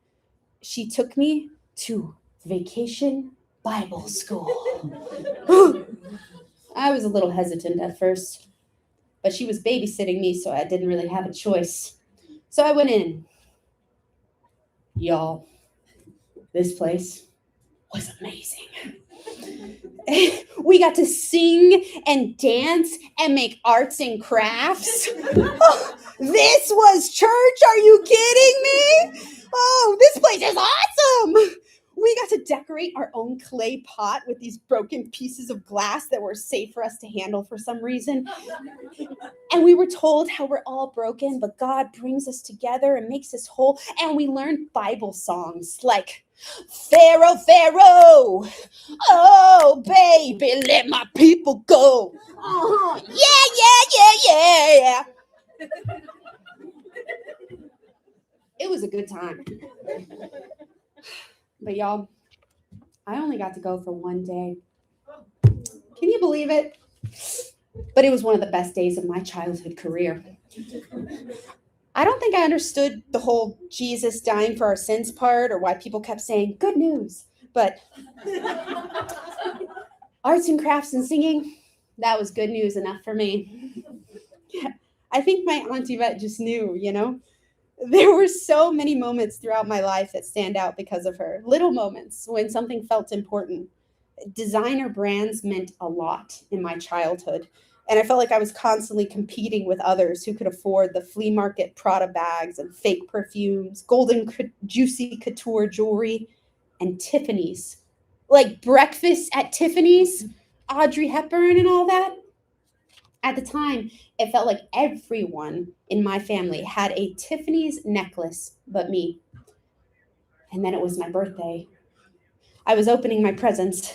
She took me to vacation Bible school. I was a little hesitant at first, but she was babysitting me, so I didn't really have a choice. So I went in. Y'all, this place was amazing. We got to sing and dance and make arts and crafts. Oh, this was church? Are you kidding me? Oh, this place is awesome. We got to decorate our own clay pot with these broken pieces of glass that were safe for us to handle for some reason. And we were told how we're all broken, but God brings us together and makes us whole. And we learned Bible songs like, Pharaoh, Pharaoh, oh, baby, let my people go. Yeah. It was a good time. But y'all, I only got to go for one day. Can you believe it? But it was one of the best days of my childhood career. I don't think I understood the whole Jesus dying for our sins part or why people kept saying good news. But arts and crafts and singing, that was good news enough for me. I think my Aunt Yvette just knew, you know? There were so many moments throughout my life that stand out because of her. Little moments when something felt important. Designer brands meant a lot in my childhood. And I felt like I was constantly competing with others who could afford the flea market Prada bags and fake perfumes, juicy couture jewelry, and Tiffany's. Like breakfast at Tiffany's, Audrey Hepburn and all that. At the time, it felt like everyone in my family had a Tiffany's necklace but me. And then it was my birthday. I was opening my presents.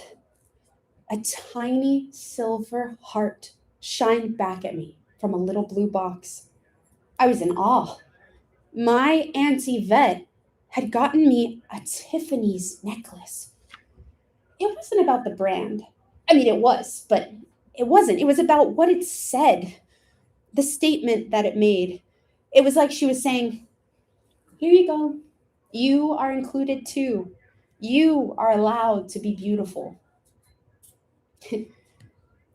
A tiny silver heart shined back at me from a little blue box. I was in awe. My Aunt Yvette had gotten me a Tiffany's necklace. It wasn't about the brand. I mean, it was, but it wasn't. It was about what it said, the statement that it made. It was like she was saying, here you go. You are included too. You are allowed to be beautiful.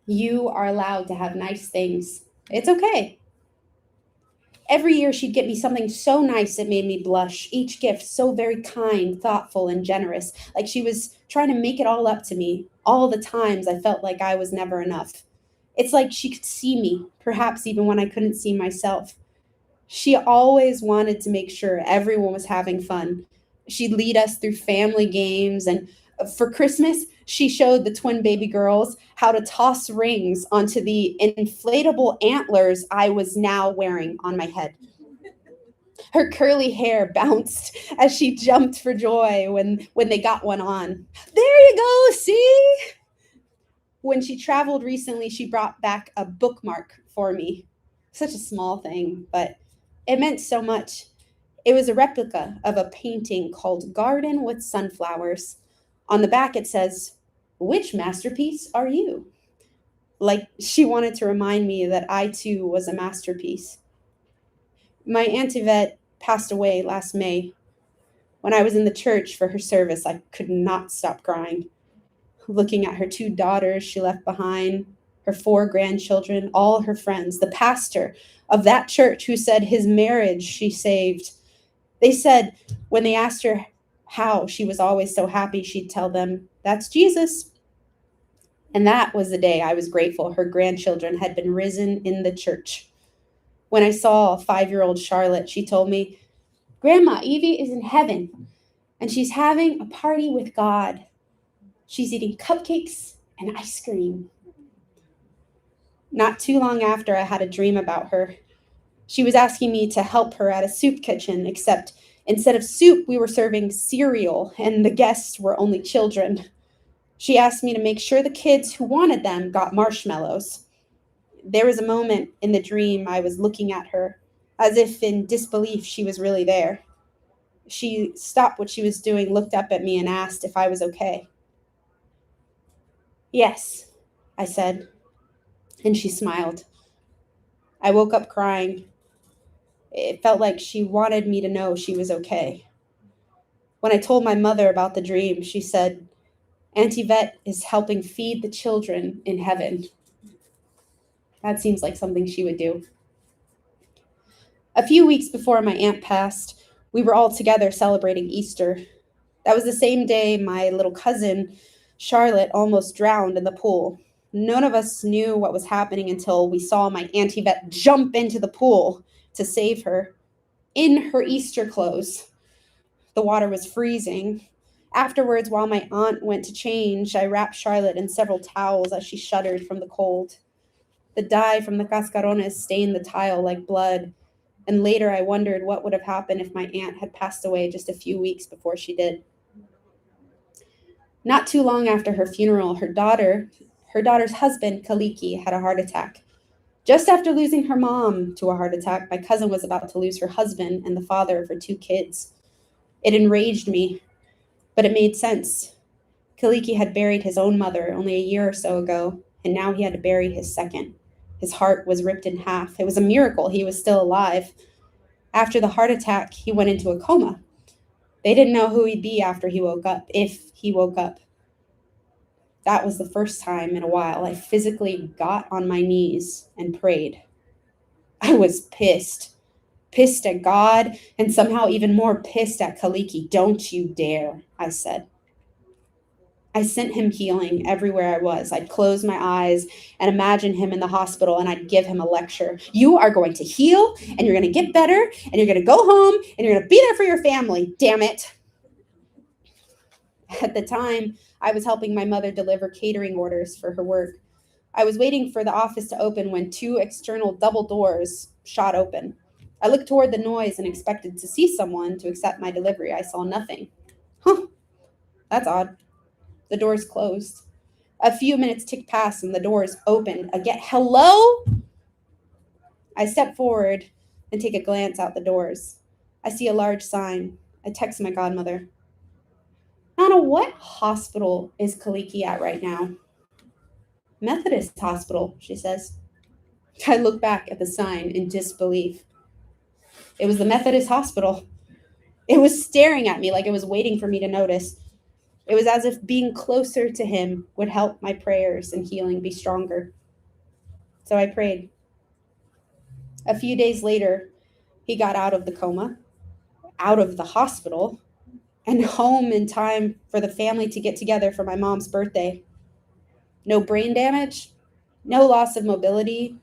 You are allowed to have nice things. It's okay. Every year she'd get me something so nice it made me blush. Each gift so very kind, thoughtful, and generous. Like she was trying to make it all up to me. All the times I felt like I was never enough. It's like she could see me, perhaps even when I couldn't see myself. She always wanted to make sure everyone was having fun. She'd lead us through family games, and for Christmas, she showed the twin baby girls how to toss rings onto the inflatable antlers I was now wearing on my head. Her curly hair bounced as she jumped for joy when they got one on. There you go, see? When she traveled recently, she brought back a bookmark for me. Such a small thing, but it meant so much. It was a replica of a painting called Garden with Sunflowers. On the back, it says, "Which masterpiece are you?" Like she wanted to remind me that I too was a masterpiece. My Aunt Yvette passed away last May. When I was in the church for her service, I could not stop crying. Looking at her 2 daughters she left behind, her 4 grandchildren, all her friends, the pastor of that church who said his marriage she saved. They said when they asked her how she was always so happy, she'd tell them, "That's Jesus." And that was the day I was grateful her grandchildren had been risen in the church. When I saw 5-year-old Charlotte, she told me, "Grandma, Evie is in heaven, and she's having a party with God. She's eating cupcakes and ice cream." Not too long after, I had a dream about her. She was asking me to help her at a soup kitchen, except instead of soup, we were serving cereal, and the guests were only children. She asked me to make sure the kids who wanted them got marshmallows. There was a moment in the dream I was looking at her, as if in disbelief she was really there. She stopped what she was doing, looked up at me, and asked if I was okay. Yes, I said, and she smiled. I woke up crying. It felt like she wanted me to know she was okay. When I told my mother about the dream, she said, Auntie Vet is helping feed the children in heaven. That seems like something she would do. A few weeks before my aunt passed, we were all together celebrating Easter. That was the same day my little cousin, Charlotte, almost drowned in the pool. None of us knew what was happening until we saw my Auntie Vet jump into the pool to save her in her Easter clothes. The water was freezing. Afterwards, while my aunt went to change, I wrapped Charlotte in several towels as she shuddered from the cold. The dye from the cascarones stained the tile like blood, and later I wondered what would have happened if my aunt had passed away just a few weeks before she did. Not too long after her funeral, her daughter's husband, Kaliki, had a heart attack. Just after losing her mom to a heart attack, my cousin was about to lose her husband and the father of her 2 kids. It enraged me, but it made sense. Kaliki had buried his own mother only a year or so ago, and now he had to bury his second. His heart was ripped in half. It was a miracle he was still alive. After the heart attack, he went into a coma. They didn't know who he'd be after he woke up, if he woke up. That was the first time in a while I physically got on my knees and prayed. I was pissed at God, and somehow even more pissed at Kaliki. Don't you dare, I said. I sent him healing everywhere I was. I'd close my eyes and imagine him in the hospital, and I'd give him a lecture. You are going to heal, and you're going to get better, and you're going to go home, and you're going to be there for your family, damn it. At the time, I was helping my mother deliver catering orders for her work. I was waiting for the office to open when 2 external double doors shot open. I looked toward the noise and expected to see someone to accept my delivery. I saw nothing. That's odd. The doors closed. A few minutes ticked past and the doors opened again. Hello? I step forward and take a glance out the doors. I see a large sign. I text my godmother. Nana, what hospital is Kaliki at right now? Methodist hospital, she says. I look back at the sign in disbelief. It was the Methodist hospital. It was staring at me like it was waiting for me to notice. It was as if being closer to him would help my prayers and healing be stronger. So I prayed. A few days later, he got out of the coma, out of the hospital, and home in time for the family to get together for my mom's birthday. No brain damage, no loss of mobility,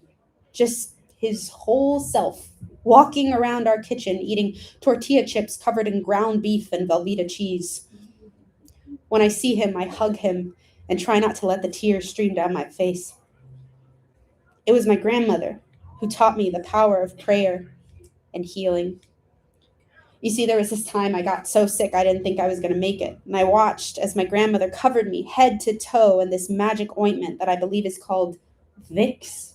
just his whole self walking around our kitchen eating tortilla chips covered in ground beef and Velveeta cheese. When I see him, I hug him and try not to let the tears stream down my face. It was my grandmother who taught me the power of prayer and healing. You see, there was this time I got so sick I didn't think I was going to make it, and I watched as my grandmother covered me head to toe in this magic ointment that I believe is called Vicks.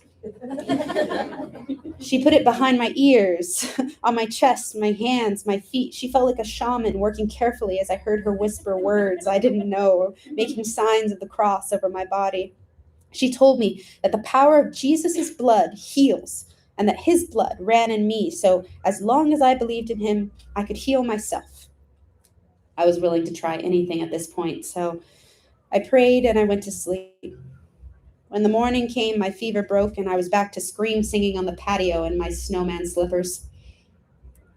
She put it behind my ears, on my chest, my hands, my feet. She felt like a shaman working carefully as I heard her whisper words I didn't know, making signs of the cross over my body. She told me that the power of Jesus' blood heals and that his blood ran in me, so as long as I believed in him, I could heal myself. I was willing to try anything at this point, so I prayed and I went to sleep. When the morning came, my fever broke and I was back to scream singing on the patio in my snowman slippers.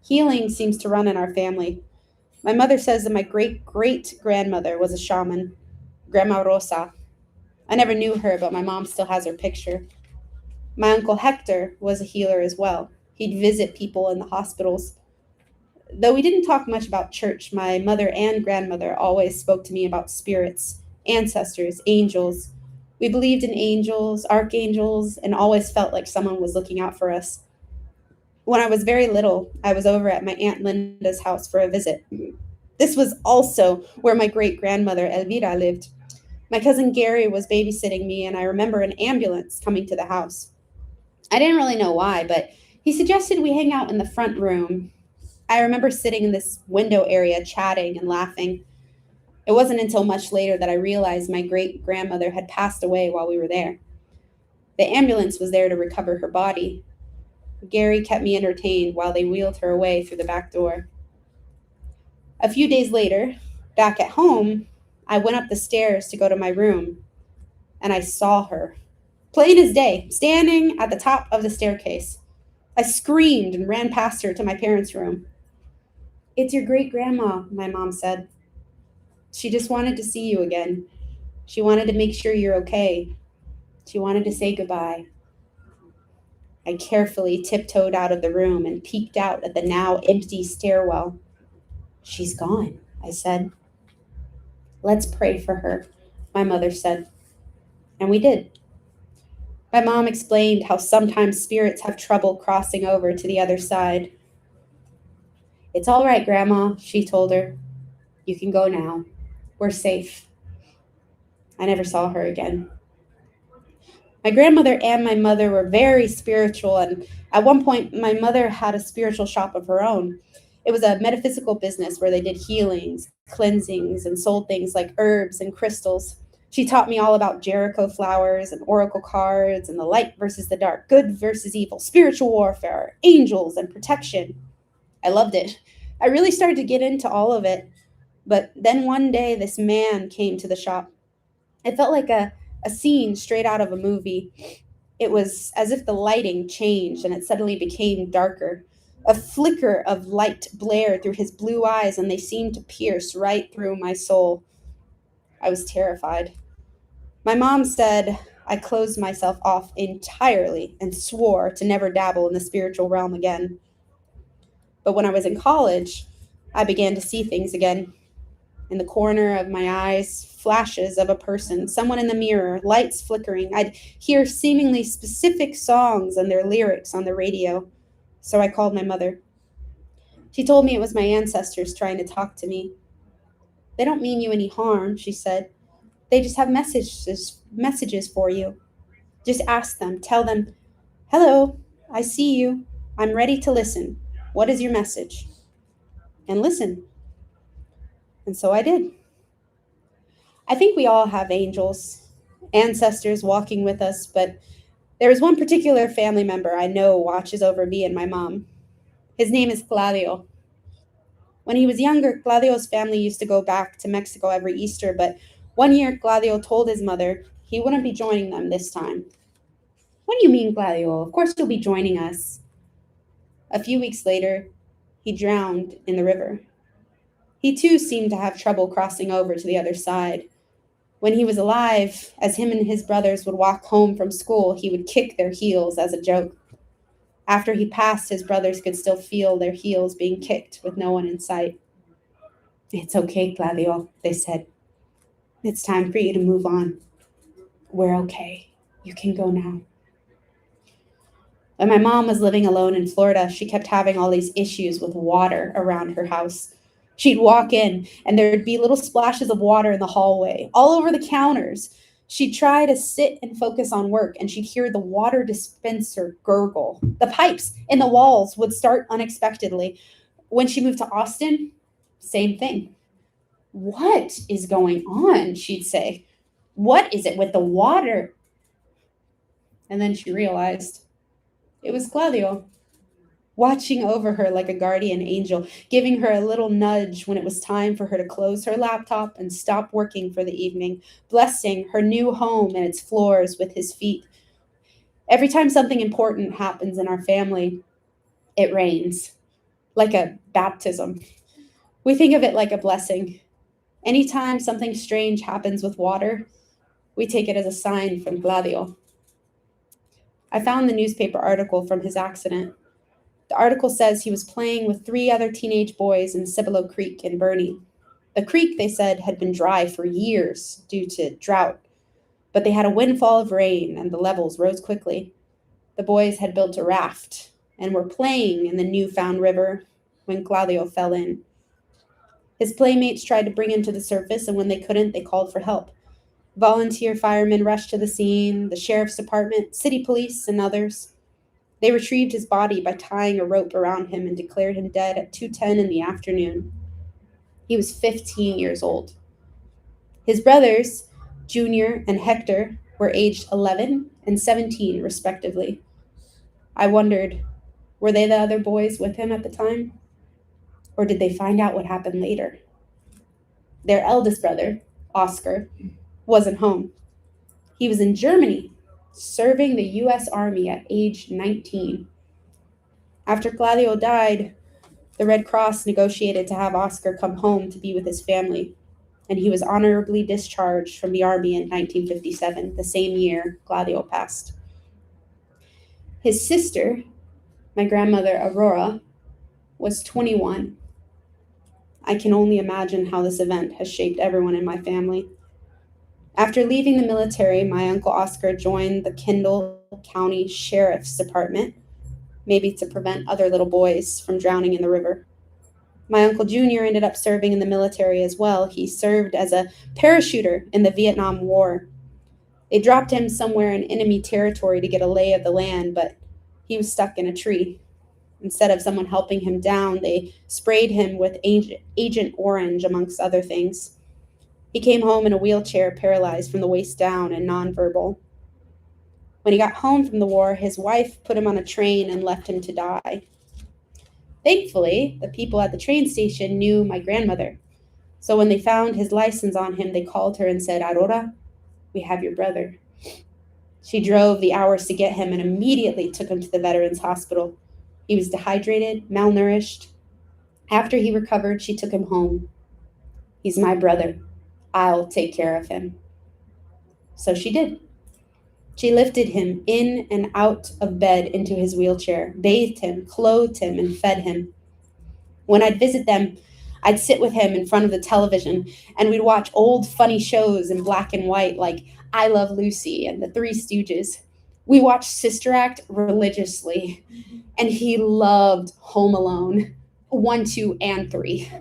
Healing seems to run in our family. My mother says that my great-great-grandmother was a shaman, Grandma Rosa. I never knew her, but my mom still has her picture. My Uncle Hector was a healer as well. He'd visit people in the hospitals. Though we didn't talk much about church, my mother and grandmother always spoke to me about spirits, ancestors, angels. We believed in angels, archangels, and always felt like someone was looking out for us. When I was very little, I was over at my Aunt Linda's house for a visit. This was also where my great grandmother Elvira lived. My cousin Gary was babysitting me, and I remember an ambulance coming to the house. I didn't really know why, but he suggested we hang out in the front room. I remember sitting in this window area chatting and laughing. It wasn't until much later that I realized my great grandmother had passed away while we were there. The ambulance was there to recover her body. Gary kept me entertained while they wheeled her away through the back door. A few days later, back at home, I went up the stairs to go to my room, and I saw her, plain as day, standing at the top of the staircase. I screamed and ran past her to my parents' room. "It's your great grandma," my mom said. "She just wanted to see you again. She wanted to make sure you're okay. She wanted to say goodbye." I carefully tiptoed out of the room and peeked out at the now empty stairwell. "She's gone," I said. "Let's pray for her," my mother said. And we did. My mom explained how sometimes spirits have trouble crossing over to the other side. "It's all right, Grandma," she told her. "You can go now. We're safe." I never saw her again. My grandmother and my mother were very spiritual, and at one point, my mother had a spiritual shop of her own. It was a metaphysical business where they did healings, cleansings, and sold things like herbs and crystals. She taught me all about Jericho flowers and oracle cards and the light versus the dark, good versus evil, spiritual warfare, angels, and protection. I loved it. I really started to get into all of it. But then one day, this man came to the shop. It felt like a scene straight out of a movie. It was as if the lighting changed and it suddenly became darker. A flicker of light blared through his blue eyes, and they seemed to pierce right through my soul. I was terrified. My mom said I closed myself off entirely and swore to never dabble in the spiritual realm again. But when I was in college, I began to see things again. In the corner of my eyes, flashes of a person, someone in the mirror, lights flickering. I'd hear seemingly specific songs and their lyrics on the radio. So I called my mother. She told me it was my ancestors trying to talk to me. "They don't mean you any harm," she said. "They just have messages for you. Just ask them. Tell them, 'Hello, I see you. I'm ready to listen. What is your message?' And listen." And so I did. I think we all have angels, ancestors walking with us, but there is one particular family member I know watches over me and my mom. His name is Claudio. When he was younger, Claudio's family used to go back to Mexico every Easter, but one year Claudio told his mother he wouldn't be joining them this time. "What do you mean, Claudio? Of course you'll be joining us." A few weeks later, he drowned in the river. He too seemed to have trouble crossing over to the other side. When he was alive, as him and his brothers would walk home from school, he would kick their heels as a joke. After he passed, his brothers could still feel their heels being kicked with no one in sight. "It's okay, Claudio," they said. "It's time for you to move on. We're okay. You can go now." When my mom was living alone in Florida, she kept having all these issues with water around her house. She'd walk in, and there'd be little splashes of water in the hallway, all over the counters. She'd try to sit and focus on work, and she'd hear the water dispenser gurgle. The pipes in the walls would start unexpectedly. When she moved to Austin, same thing. "What is going on?" she'd say. "What is it with the water?" And then she realized it was Claudio, watching over her like a guardian angel, giving her a little nudge when it was time for her to close her laptop and stop working for the evening, blessing her new home and its floors with his feet. Every time something important happens in our family, it rains, like a baptism. We think of it like a blessing. Anytime something strange happens with water, we take it as a sign from Gladio. I found the newspaper article from his accident. The article says he was playing with 3 other teenage boys in Cibolo Creek in Bernie. The creek, they said, had been dry for years due to drought, but they had a windfall of rain and the levels rose quickly. The boys had built a raft. and were playing in the newfound river when Claudio fell in. His playmates tried to bring him to the surface, and when they couldn't, they called for help. Volunteer firemen rushed to the scene, the sheriff's department, city police, and others. They retrieved his body by tying a rope around him and declared him dead at 2:10 in the afternoon. He was 15 years old. His brothers, Junior and Hector, were aged 11 and 17, respectively. I wondered, were they the other boys with him at the time? Or did they find out what happened later? Their eldest brother, Oscar, wasn't home. He was in Germany, serving the U.S. Army at age 19. After Claudio died, the Red Cross negotiated to have Oscar come home to be with his family, and he was honorably discharged from the Army in 1957, the same year Claudio passed. His sister, my grandmother Aurora, was 21. I can only imagine how this event has shaped everyone in my family. After leaving the military, my Uncle Oscar joined the Kendall County Sheriff's Department, maybe to prevent other little boys from drowning in the river. My Uncle Junior ended up serving in the military as well. He served as a parachuter in the Vietnam War. They dropped him somewhere in enemy territory to get a lay of the land, but he was stuck in a tree. Instead of someone helping him down, they sprayed him with Agent Orange, amongst other things. He came home in a wheelchair, paralyzed from the waist down and nonverbal. When he got home from the war, his wife put him on a train and left him to die. Thankfully, the people at the train station knew my grandmother. So when they found his license on him, they called her and said, "Aurora, we have your brother." She drove the hours to get him and immediately took him to the Veterans Hospital. He was dehydrated, malnourished. After he recovered, she took him home. "He's my brother. I'll take care of him." So she did. She lifted him in and out of bed into his wheelchair, bathed him, clothed him, and fed him. When I'd visit them, I'd sit with him in front of the television, and we'd watch old funny shows in black and white like I Love Lucy and the Three Stooges. We watched Sister Act religiously, and he loved Home Alone 1, 2, and 3.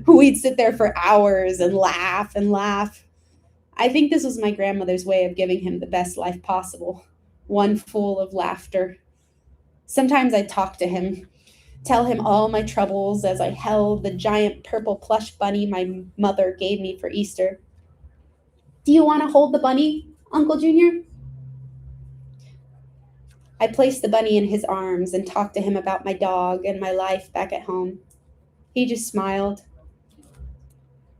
We'd sit there for hours and laugh and laugh. I think this was my grandmother's way of giving him the best life possible, one full of laughter. Sometimes I'd talk to him, tell him all my troubles as I held the giant purple plush bunny my mother gave me for Easter. "Do you want to hold the bunny, Uncle Junior?" I placed the bunny in his arms and talked to him about my dog and my life back at home. He just smiled.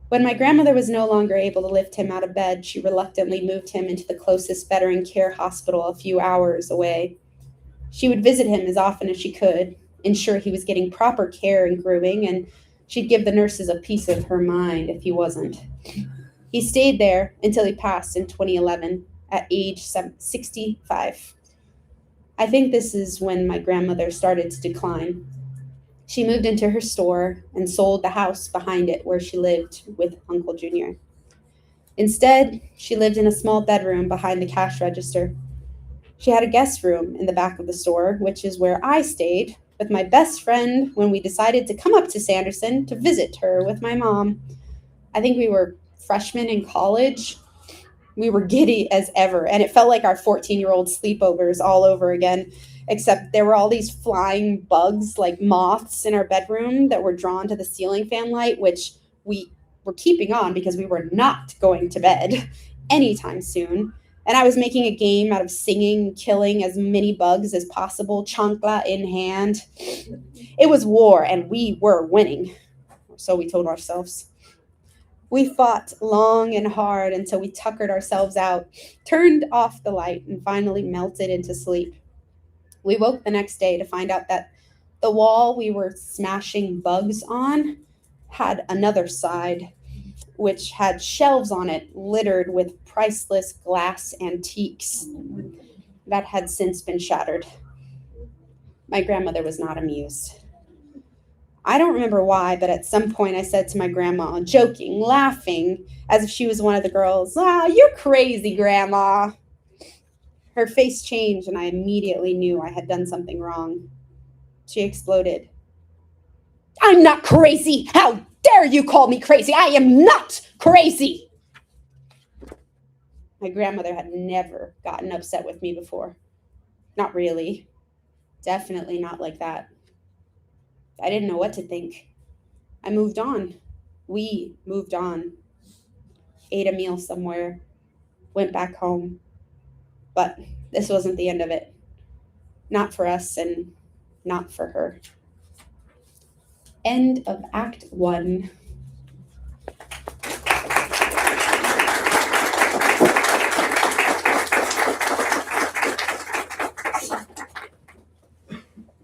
When my grandmother was no longer able to lift him out of bed, she reluctantly moved him into the closest veteran care hospital a few hours away. She would visit him as often as she could, ensure he was getting proper care and grooming, and she'd give the nurses a piece of her mind if he wasn't. He stayed there until he passed in 2011 at age 65. I think this is when my grandmother started to decline. She moved into her store and sold the house behind it where she lived with Uncle Junior. Instead, she lived in a small bedroom behind the cash register. She had a guest room in the back of the store, which is where I stayed with my best friend when we decided to come up to Sanderson to visit her with my mom. I think we were freshmen in college. We were giddy as ever, and it felt like our 14-year-old sleepovers all over again, except there were all these flying bugs like moths in our bedroom that were drawn to the ceiling fan light, which we were keeping on because we were not going to bed anytime soon. And I was making a game out of singing, killing as many bugs as possible, chancla in hand. It was war, and we were winning, so we told ourselves. We fought long and hard until we tuckered ourselves out, turned off the light, and finally melted into sleep. We woke the next day to find out that the wall we were smashing bugs on had another side, which had shelves on it littered with priceless glass antiques that had since been shattered. My grandmother was not amused. I don't remember why, but at some point I said to my grandma, joking, laughing, as if she was one of the girls, "Ah, you're crazy, Grandma." Her face changed, and I immediately knew I had done something wrong. She exploded. I'm not crazy! How dare you call me crazy? I am not crazy! My grandmother had never gotten upset with me before. Not really. Definitely not like that. I didn't know what to think. I moved on. We moved on. Ate a meal somewhere. Went back home. But this wasn't the end of it. Not for us and not for her. End of Act 1.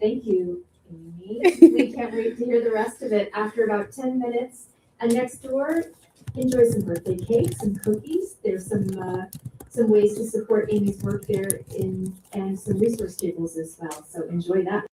Thank you, Amy. We can't wait to hear the rest of it after about 10 minutes. And next door, enjoy some birthday cakes and cookies. There's some ways to support Amy's work there and some resource tables as well. So enjoy that.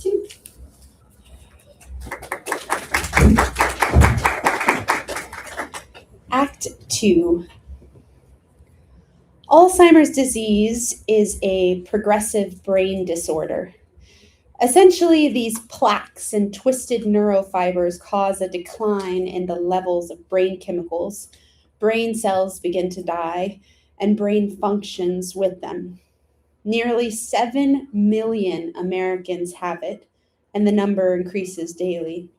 2. Act 2. Alzheimer's disease is a progressive brain disorder. Essentially, these plaques and twisted neurofibers cause a decline in the levels of brain chemicals. Brain cells begin to die, and brain functions with them. Nearly 7 million Americans have it, and the number increases daily.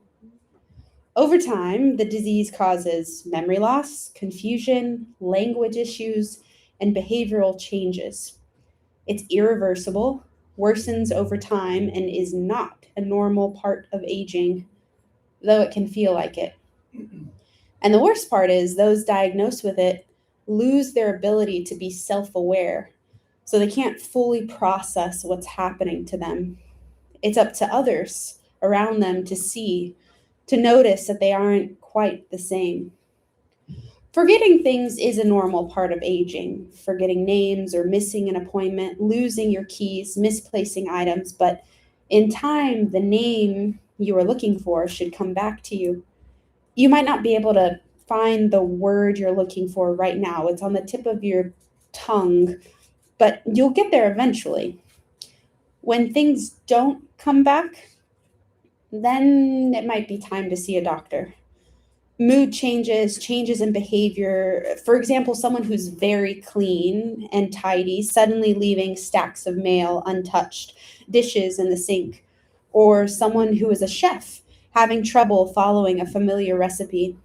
Over time, the disease causes memory loss, confusion, language issues, and behavioral changes. It's irreversible, worsens over time, and is not a normal part of aging, though it can feel like it. And the worst part is those diagnosed with it lose their ability to be self-aware, so they can't fully process what's happening to them. It's up to others around them to see, to notice that they aren't quite the same. Forgetting things is a normal part of aging, forgetting names or missing an appointment, losing your keys, misplacing items, but in time, the name you are looking for should come back to you. You might not be able to find the word you're looking for right now. It's on the tip of your tongue, but you'll get there eventually. When things don't come back, then it might be time to see a doctor. Mood changes, changes in behavior. For example, someone who's very clean and tidy suddenly leaving stacks of mail untouched, dishes in the sink, or someone who is a chef having trouble following a familiar recipe.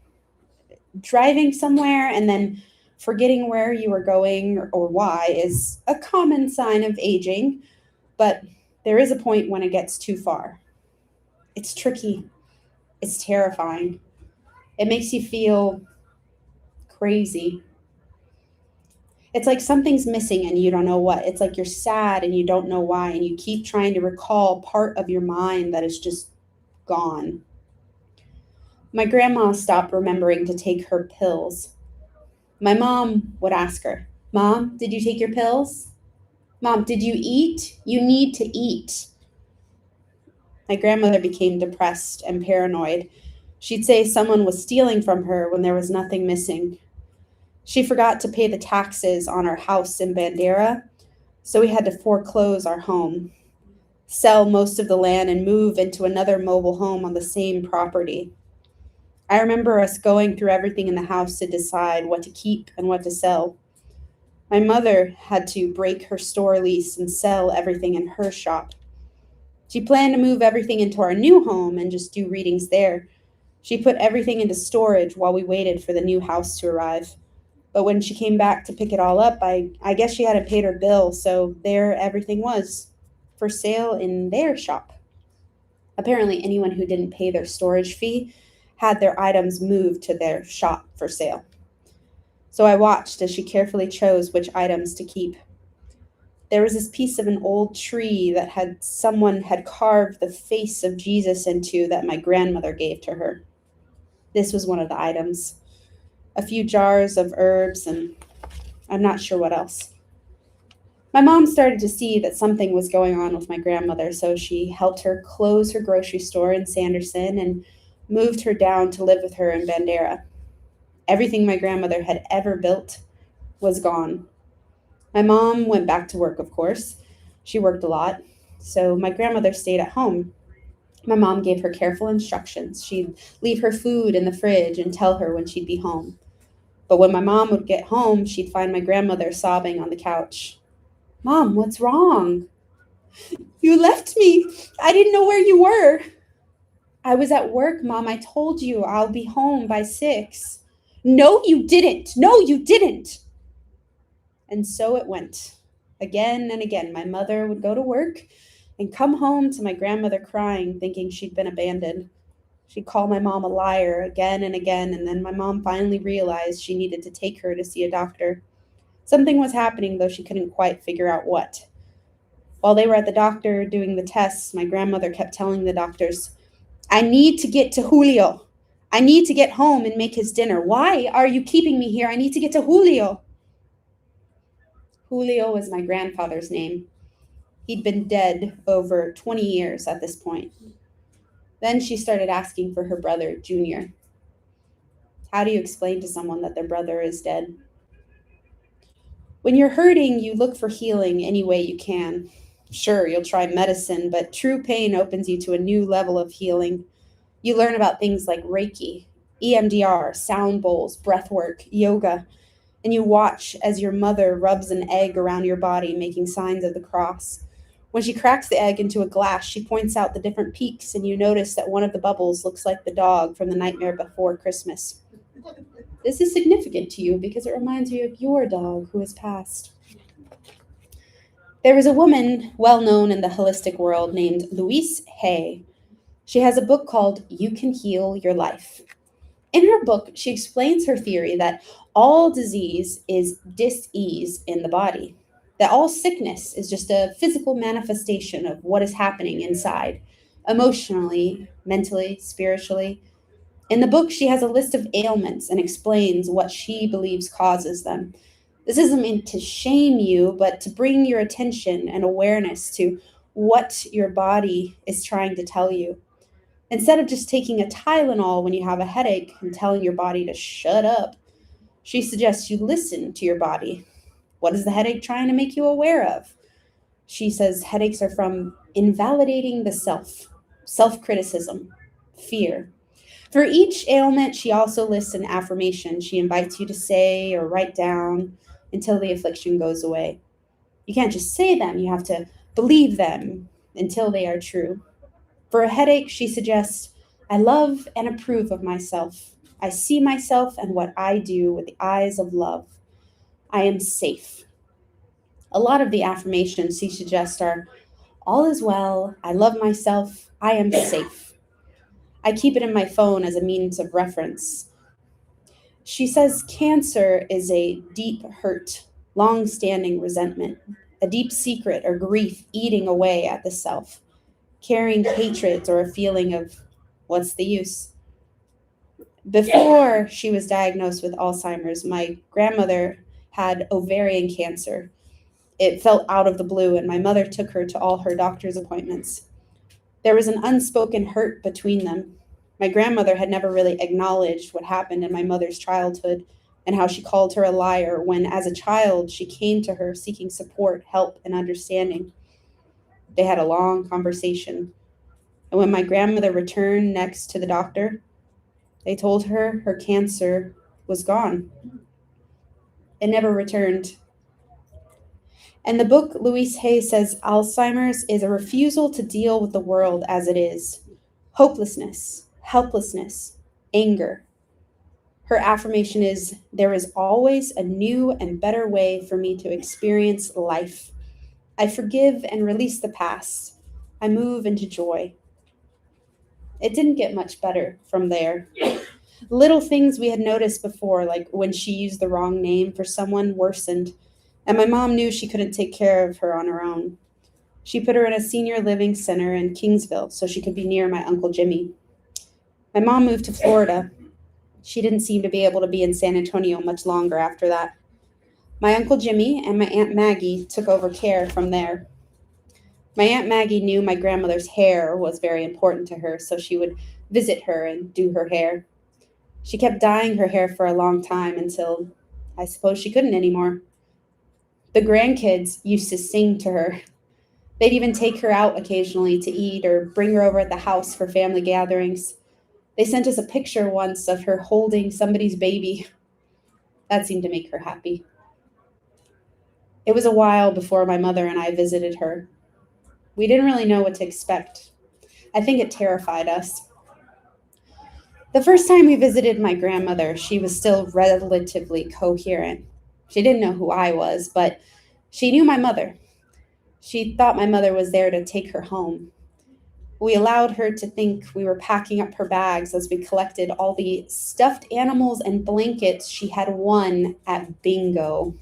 Driving somewhere and then forgetting where you were going or why is a common sign of aging, but there is a point when it gets too far. It's tricky. It's terrifying. It makes you feel crazy. It's like something's missing and you don't know what. It's like you're sad and you don't know why, and you keep trying to recall part of your mind that is just gone. My grandma stopped remembering to take her pills. My mom would ask her, "Mom, did you take your pills? Mom, did you eat? You need to eat." My grandmother became depressed and paranoid. She'd say someone was stealing from her when there was nothing missing. She forgot to pay the taxes on our house in Bandera, so we had to foreclose our home, sell most of the land, and move into another mobile home on the same property. I remember us going through everything in the house to decide what to keep and what to sell. My mother had to break her store lease and sell everything in her shop. She planned to move everything into our new home and just do readings there. She put everything into storage while we waited for the new house to arrive. But when she came back to pick it all up, I guess she hadn't paid her bill, so there everything was, for sale in their shop. Apparently, anyone who didn't pay their storage fee had their items moved to their shop for sale. So I watched as she carefully chose which items to keep. There was this piece of an old tree that someone had carved the face of Jesus into that my grandmother gave to her. This was one of the items. A few jars of herbs, and I'm not sure what else. My mom started to see that something was going on with my grandmother, so she helped her close her grocery store in Sanderson and moved her down to live with her in Bandera. Everything my grandmother had ever built was gone. My mom went back to work, of course. She worked a lot, so my grandmother stayed at home. My mom gave her careful instructions. She'd leave her food in the fridge and tell her when she'd be home. But when my mom would get home, she'd find my grandmother sobbing on the couch. "Mom, what's wrong?" "You left me. I didn't know where you were." "I was at work, Mom. I told you I'll be home by 6. "No, you didn't. No, you didn't." And so it went. Again and again, my mother would go to work and come home to my grandmother crying, thinking she'd been abandoned. She'd call my mom a liar again and again, and then my mom finally realized she needed to take her to see a doctor. Something was happening, though she couldn't quite figure out what. While they were at the doctor doing the tests, my grandmother kept telling the doctors, "I need to get to Julio. I need to get home and make his dinner. Why are you keeping me here? I need to get to Julio." Julio was my grandfather's name. He'd been dead over 20 years at this point. Then she started asking for her brother, Junior. How do you explain to someone that their brother is dead? When you're hurting, you look for healing any way you can. Sure, you'll try medicine, but true pain opens you to a new level of healing. You learn about things like Reiki, EMDR, sound bowls, breath work, yoga, and you watch as your mother rubs an egg around your body, making signs of the cross. When she cracks the egg into a glass, she points out the different peaks, and you notice that one of the bubbles looks like the dog from The Nightmare Before Christmas. This is significant to you because it reminds you of your dog who has passed. There is a woman well known in the holistic world named Louise Hay. She has a book called You Can Heal Your Life. In her book, she explains her theory that all disease is dis-ease in the body, that all sickness is just a physical manifestation of what is happening inside, emotionally, mentally, spiritually. In the book, she has a list of ailments and explains what she believes causes them. This isn't meant to shame you, but to bring your attention and awareness to what your body is trying to tell you. Instead of just taking a Tylenol when you have a headache and telling your body to shut up, she suggests you listen to your body. What is the headache trying to make you aware of? She says headaches are from invalidating the self-criticism, fear. For each ailment, she also lists an affirmation she invites you to say or write down until the affliction goes away. You can't just say them, you have to believe them until they are true. For a headache, she suggests, I love and approve of myself. I see myself and what I do with the eyes of love. I am safe. A lot of the affirmations she suggests are, all is well, I love myself, I am safe. I keep it in my phone as a means of reference. She says cancer is a deep hurt, long-standing resentment, a deep secret or grief eating away at the self, carrying hatred or a feeling of what's the use. Before she was diagnosed with Alzheimer's, my grandmother had ovarian cancer. It felt out of the blue, and my mother took her to all her doctor's appointments. There was an unspoken hurt between them. My grandmother had never really acknowledged what happened in my mother's childhood and how she called her a liar when, as a child, she came to her seeking support, help, and understanding. They had a long conversation. And when my grandmother returned next to the doctor, they told her her cancer was gone. It never returned. In the book, Louise Hay says Alzheimer's is a refusal to deal with the world as it is. Hopelessness, helplessness, anger. Her affirmation is, there is always a new and better way for me to experience life. I forgive and release the past. I move into joy. It didn't get much better from there. Little things we had noticed before, like when she used the wrong name for someone, worsened, and my mom knew she couldn't take care of her on her own. She put her in a senior living center in Kingsville so she could be near my Uncle Jimmy. My mom moved to Florida. She didn't seem to be able to be in San Antonio much longer after that. My Uncle Jimmy and my Aunt Maggie took over care from there. My Aunt Maggie knew my grandmother's hair was very important to her, so she would visit her and do her hair. She kept dyeing her hair for a long time until I suppose she couldn't anymore. The grandkids used to sing to her. They'd even take her out occasionally to eat or bring her over at the house for family gatherings. They sent us a picture once of her holding somebody's baby. That seemed to make her happy. It was a while before my mother and I visited her. We didn't really know what to expect. I think it terrified us. The first time we visited my grandmother, she was still relatively coherent. She didn't know who I was, but she knew my mother. She thought my mother was there to take her home. We allowed her to think we were packing up her bags as we collected all the stuffed animals and blankets she had won at bingo.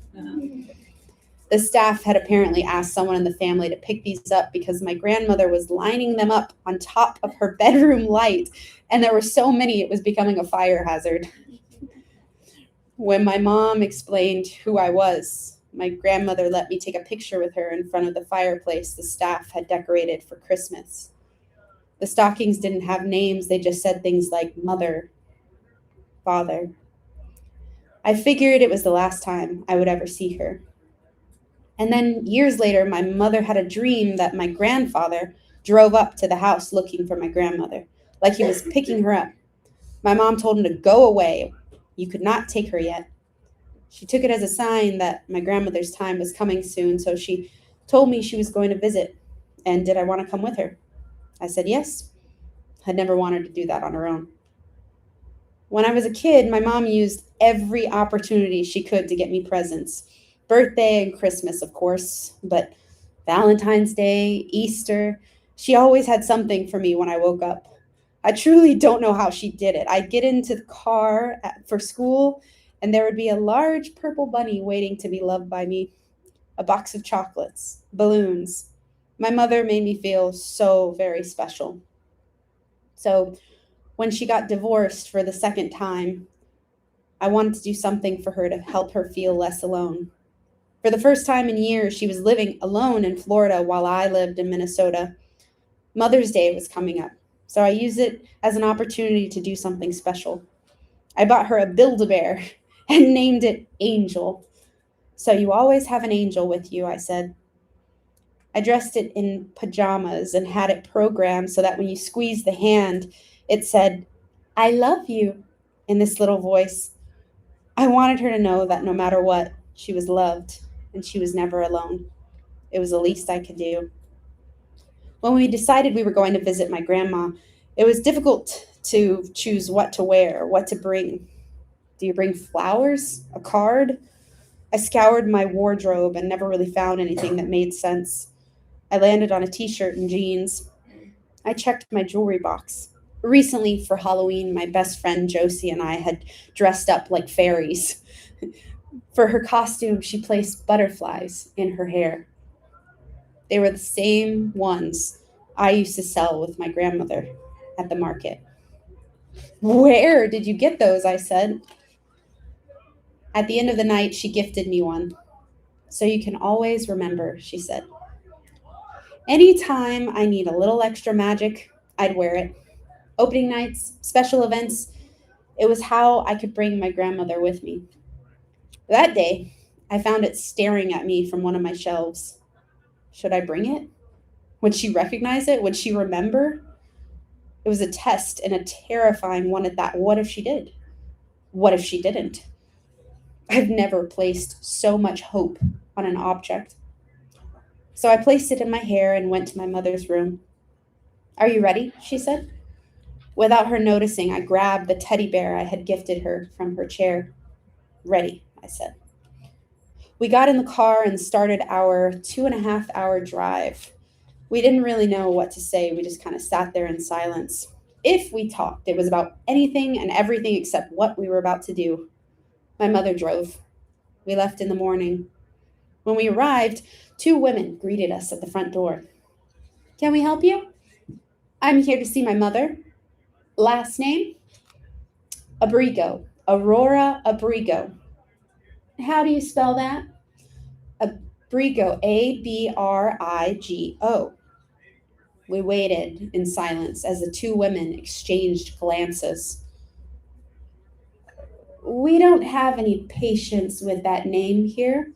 The staff had apparently asked someone in the family to pick these up because my grandmother was lining them up on top of her bedroom light, and there were so many it was becoming a fire hazard. When my mom explained who I was, my grandmother let me take a picture with her in front of the fireplace the staff had decorated for Christmas. The stockings didn't have names, they just said things like mother, father. I figured it was the last time I would ever see her. And then years later, my mother had a dream that my grandfather drove up to the house looking for my grandmother, like he was picking her up. My mom told him to go away. You could not take her yet. She took it as a sign that my grandmother's time was coming soon, so she told me she was going to visit, and did I want to come with her? I said yes. I'd never wanted to do that on her own. When I was a kid, my mom used every opportunity she could to get me presents. Birthday and Christmas, of course, but Valentine's Day, Easter, she always had something for me when I woke up. I truly don't know how she did it. I'd get into the car for school, and there would be a large purple bunny waiting to be loved by me, a box of chocolates, balloons. My mother made me feel so very special. So when she got divorced for the second time, I wanted to do something for her to help her feel less alone. For the first time in years, she was living alone in Florida while I lived in Minnesota. Mother's Day was coming up, so I used it as an opportunity to do something special. I bought her a Build-A-Bear and named it Angel. So you always have an angel with you, I said. I dressed it in pajamas and had it programmed so that when you squeezed the hand, it said, I love you, in this little voice. I wanted her to know that no matter what, she was loved and she was never alone. It was the least I could do. When we decided we were going to visit my grandma, it was difficult to choose what to wear, what to bring. Do you bring flowers? A card? I scoured my wardrobe and never really found anything that made sense. I landed on a t-shirt and jeans. I checked my jewelry box. Recently, for Halloween, my best friend Josie and I had dressed up like fairies. For her costume, she placed butterflies in her hair. They were the same ones I used to sell with my grandmother at the market. Where did you get those? I said. At the end of the night, she gifted me one. So you can always remember, she said. Anytime I need a little extra magic, I'd wear it. Opening nights, special events, it was how I could bring my grandmother with me. That day, I found it staring at me from one of my shelves. Should I bring it? Would she recognize it? Would she remember? It was a test and a terrifying one at that. What if she did? What if she didn't? I've never placed so much hope on an object. So I placed it in my hair and went to my mother's room. Are you ready? She said. Without her noticing, I grabbed the teddy bear I had gifted her from her chair. Ready, I said. We got in the car and started our 2.5 hour drive. We didn't really know what to say. We just kind of sat there in silence. If we talked, it was about anything and everything except what we were about to do. My mother drove. We left in the morning. When we arrived, 2 women greeted us at the front door. Can we help you? I'm here to see my mother. Last name? Abrigo. Aurora Abrigo. How do you spell that? Abrigo. Abrigo. We waited in silence as the 2 women exchanged glances. We don't have any patience with that name here.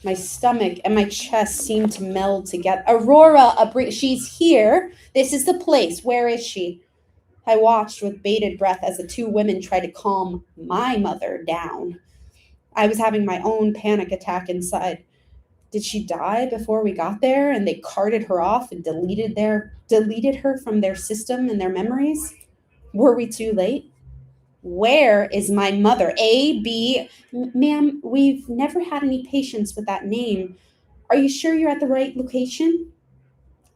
My stomach and my chest seemed to meld together. Aurora, she's here. This is the place. Where is she? I watched with bated breath as the 2 women tried to calm my mother down. I was having my own panic attack inside. Did she die before we got there and they carted her off and deleted her from their system and their memories? Were we too late? Where is my mother? Ma'am, we've never had any patience with that name. Are you sure you're at the right location?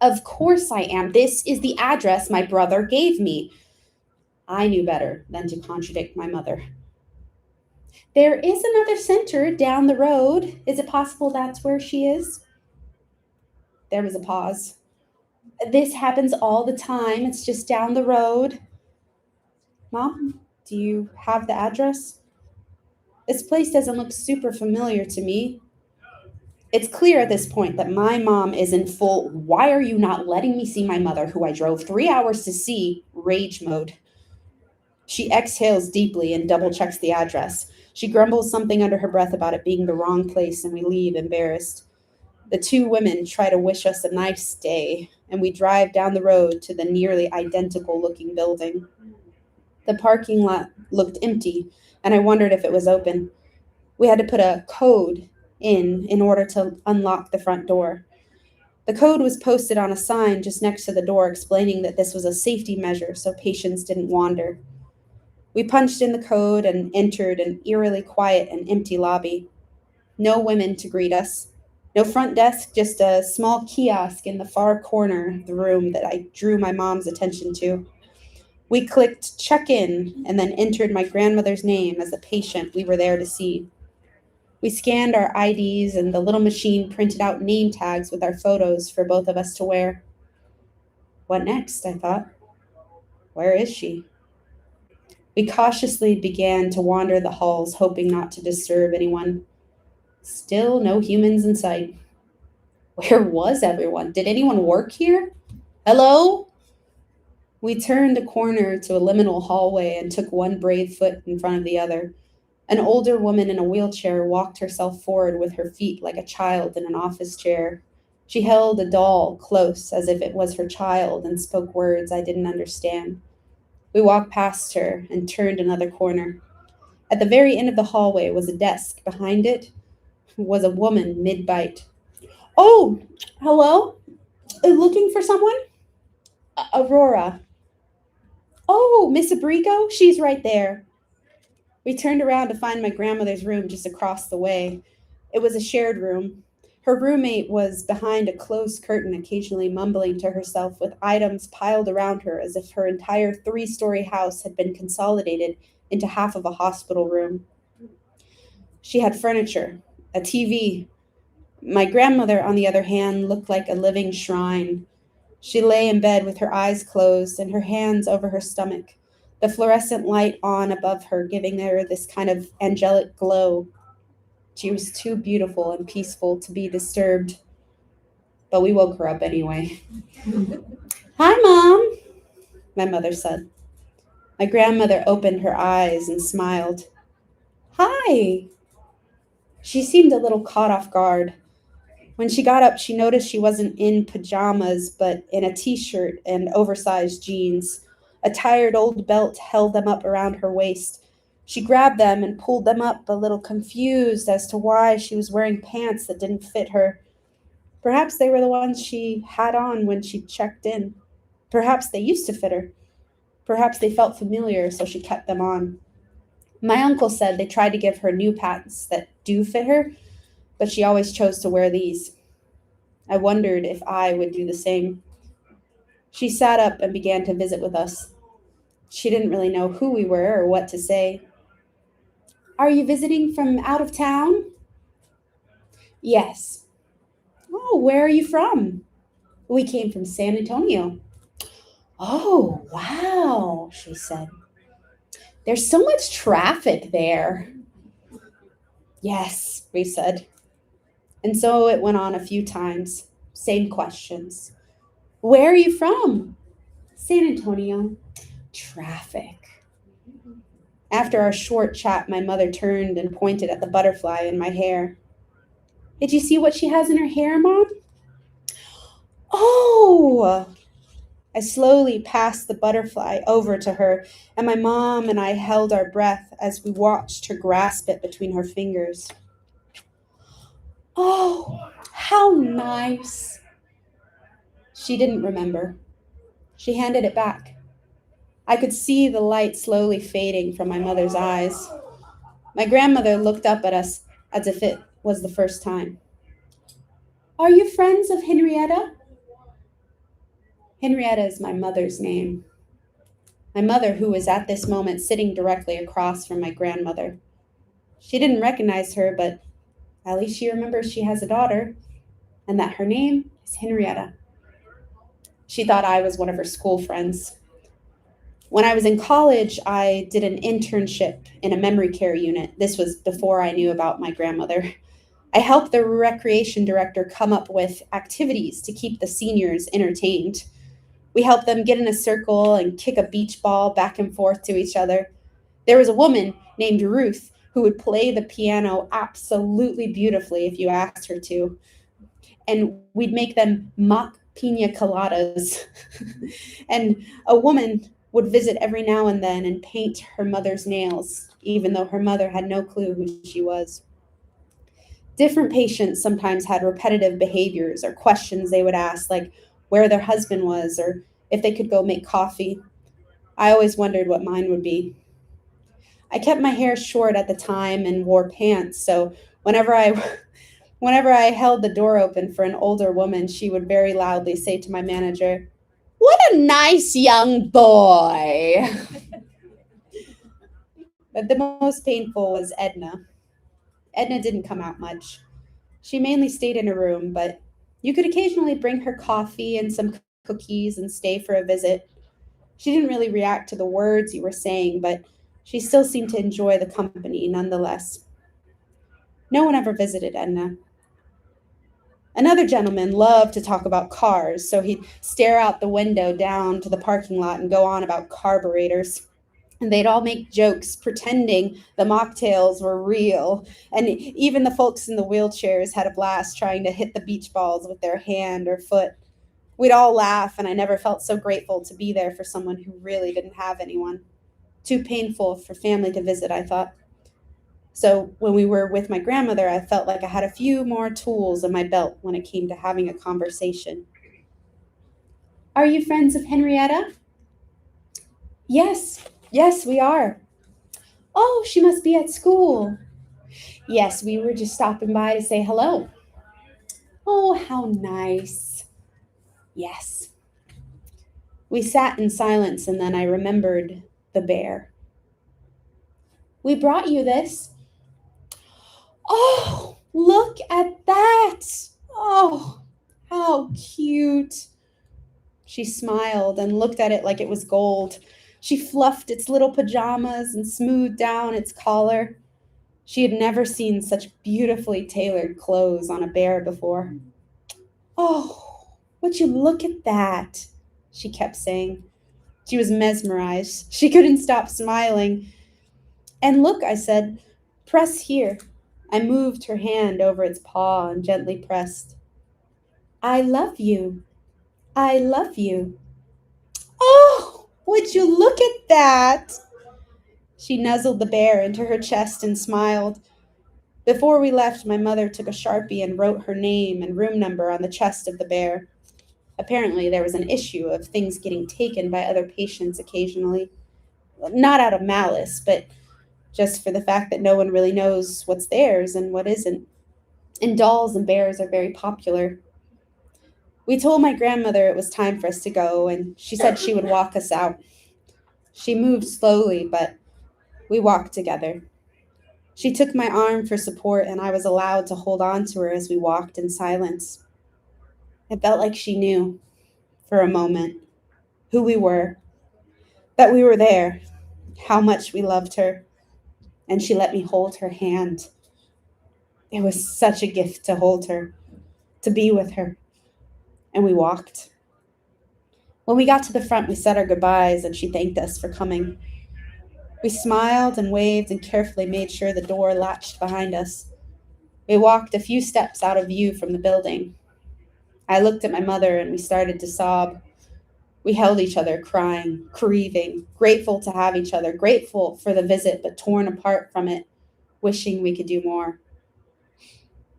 Of course I am. This is the address my brother gave me. I knew better than to contradict my mother. There is another center down the road. Is it possible that's where she is? There was a pause. This happens all the time. It's just down the road. Mom, do you have the address? This place doesn't look super familiar to me. It's clear at this point that my mom is in full, "Why are you not letting me see my mother, who I drove 3 hours to see," rage mode. She exhales deeply and double checks the address. She grumbles something under her breath about it being the wrong place, and we leave embarrassed. The two women try to wish us a nice day, and we drive down the road to the nearly identical looking building. The parking lot looked empty, and I wondered if it was open. We had to put a code in order to unlock the front door. The code was posted on a sign just next to the door explaining that this was a safety measure so patients didn't wander. We punched in the code and entered an eerily quiet and empty lobby. No women to greet us. No front desk, just a small kiosk in the far corner of the room that I drew my mom's attention to. We clicked check in and then entered my grandmother's name as the patient we were there to see. We scanned our IDs and the little machine printed out name tags with our photos for both of us to wear. What next? I thought. Where is she? We cautiously began to wander the halls, hoping not to disturb anyone. Still no humans in sight. Where was everyone? Did anyone work here? Hello? We turned a corner to a liminal hallway and took one brave foot in front of the other. An older woman in a wheelchair walked herself forward with her feet like a child in an office chair. She held a doll close as if it was her child and spoke words I didn't understand. We walked past her and turned another corner. At the very end of the hallway was a desk. Behind it was a woman mid-bite. "Oh, hello? Looking for someone?" "Aurora." "Oh, Miss Abrigo? She's right there." We turned around to find my grandmother's room just across the way. It was a shared room. Her roommate was behind a closed curtain, occasionally mumbling to herself with items piled around her as if her entire 3-story house had been consolidated into half of a hospital room. She had furniture, a TV. My grandmother, on the other hand, looked like a living shrine. She lay in bed with her eyes closed and her hands over her stomach, the fluorescent light on above her giving her this kind of angelic glow. She was too beautiful and peaceful to be disturbed, but we woke her up anyway. "Hi, Mom," my mother said. My grandmother opened her eyes and smiled. "Hi." She seemed a little caught off guard. When she got up, she noticed she wasn't in pajamas, but in a t-shirt and oversized jeans. A tired old belt held them up around her waist. She grabbed them and pulled them up, a little confused as to why she was wearing pants that didn't fit her. Perhaps they were the ones she had on when she checked in. Perhaps they used to fit her. Perhaps they felt familiar, so she kept them on. My uncle said they tried to give her new pants that do fit her, but she always chose to wear these. I wondered if I would do the same. She sat up and began to visit with us. She didn't really know who we were or what to say. "Are you visiting from out of town?" "Yes." "Oh, where are you from?" "We came from San Antonio." "Oh, wow," she said. "There's so much traffic there." "Yes," we said. And so it went on a few times. Same questions. "Where are you from?" "San Antonio." Traffic. After our short chat, my mother turned and pointed at the butterfly in my hair. "Did you see what she has in her hair, Mom?" "Oh!" I slowly passed the butterfly over to her, and my mom and I held our breath as we watched her grasp it between her fingers. "Oh, how nice." She didn't remember. She handed it back. I could see the light slowly fading from my mother's eyes. My grandmother looked up at us as if it was the first time. "Are you friends of Henrietta?" Henrietta is my mother's name. My mother, who was at this moment sitting directly across from my grandmother. She didn't recognize her, but at least she remembers she has a daughter, and that her name is Henrietta. She thought I was one of her school friends. When I was in college, I did an internship in a memory care unit. This was before I knew about my grandmother. I helped the recreation director come up with activities to keep the seniors entertained. We helped them get in a circle and kick a beach ball back and forth to each other. There was a woman named Ruth who would play the piano absolutely beautifully if you asked her to. And we'd make them mock pina coladas. And a woman would visit every now and then and paint her mother's nails, even though her mother had no clue who she was. Different patients sometimes had repetitive behaviors or questions they would ask, like where their husband was or if they could go make coffee. I always wondered what mine would be. I kept my hair short at the time and wore pants, so whenever I whenever I held the door open for an older woman, she would very loudly say to my manager, "What a nice young boy." But the most painful was Edna. Edna didn't come out much. She mainly stayed in her room, but you could occasionally bring her coffee and some cookies and stay for a visit. She didn't really react to the words you were saying, but she still seemed to enjoy the company nonetheless. No one ever visited Edna. Another gentleman loved to talk about cars, so he'd stare out the window down to the parking lot and go on about carburetors. And they'd all make jokes pretending the mocktails were real. And even the folks in the wheelchairs had a blast trying to hit the beach balls with their hand or foot. We'd all laugh, and I never felt so grateful to be there for someone who really didn't have anyone. Too painful for family to visit, I thought. So when we were with my grandmother, I felt like I had a few more tools in my belt when it came to having a conversation. Are you friends of Henrietta? Yes, we are. Oh, she must be at school. Yes, we were just stopping by to say hello. Oh, how nice. Yes. We sat in silence, and then I remembered the bear. We brought you this. Oh, look at that. Oh, how cute. She smiled and looked at it like it was gold. She fluffed its little pajamas and smoothed down its collar. She had never seen such beautifully tailored clothes on a bear before. Oh, would you look at that? She kept saying. She was mesmerized. She couldn't stop smiling. And look, I said, press here. I moved her hand over its paw and gently pressed. I love you. I love you. Oh, would you look at that? She nuzzled the bear into her chest and smiled. Before we left, my mother took a Sharpie and wrote her name and room number on the chest of the bear. Apparently, there was an issue of things getting taken by other patients occasionally. Not out of malice, but just for the fact that no one really knows what's theirs and what isn't. And dolls and bears are very popular. We told my grandmother it was time for us to go, and she said she would walk us out. She moved slowly, but we walked together. She took my arm for support, and I was allowed to hold on to her as we walked in silence. It felt like she knew, for a moment, who we were, that we were there, how much we loved her, and she let me hold her hand. It was such a gift to hold her, to be with her, and we walked. When we got to the front, we said our goodbyes, and she thanked us for coming. We smiled and waved and carefully made sure the door latched behind us. We walked a few steps out of view from the building. I looked at my mother and we started to sob. We held each other, crying, grieving, grateful to have each other, grateful for the visit, but torn apart from it, wishing we could do more.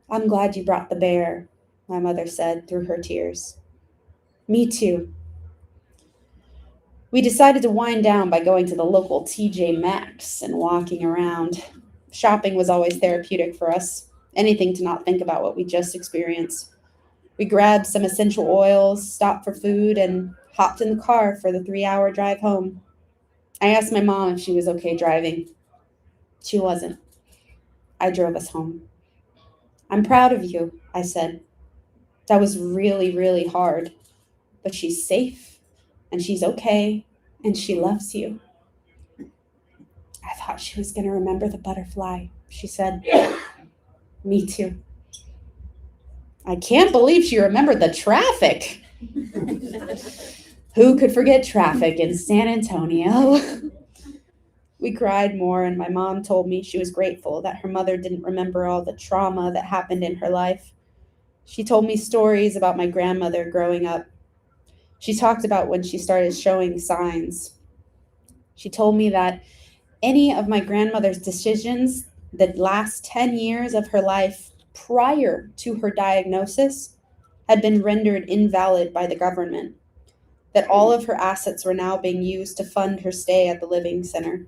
I'm glad you brought the bear, my mother said through her tears. Me too. We decided to wind down by going to the local TJ Maxx and walking around. Shopping was always therapeutic for us, anything to not think about what we just experienced. We grabbed some essential oils, stopped for food, and hopped in the car for the 3-hour drive home. I asked my mom if she was okay driving. She wasn't. I drove us home. I'm proud of you, I said. That was really, really hard. But she's safe, and she's okay, And she loves you. I thought she was going to remember the butterfly, she said. Me too. I can't believe she remembered the traffic. Who could forget traffic in San Antonio? We cried more, and my mom told me she was grateful that her mother didn't remember all the trauma that happened in her life. She told me stories about my grandmother growing up. She talked about when she started showing signs. She told me that any of my grandmother's decisions the last 10 years of her life prior to her diagnosis had been rendered invalid by the government, that all of her assets were now being used to fund her stay at the living center.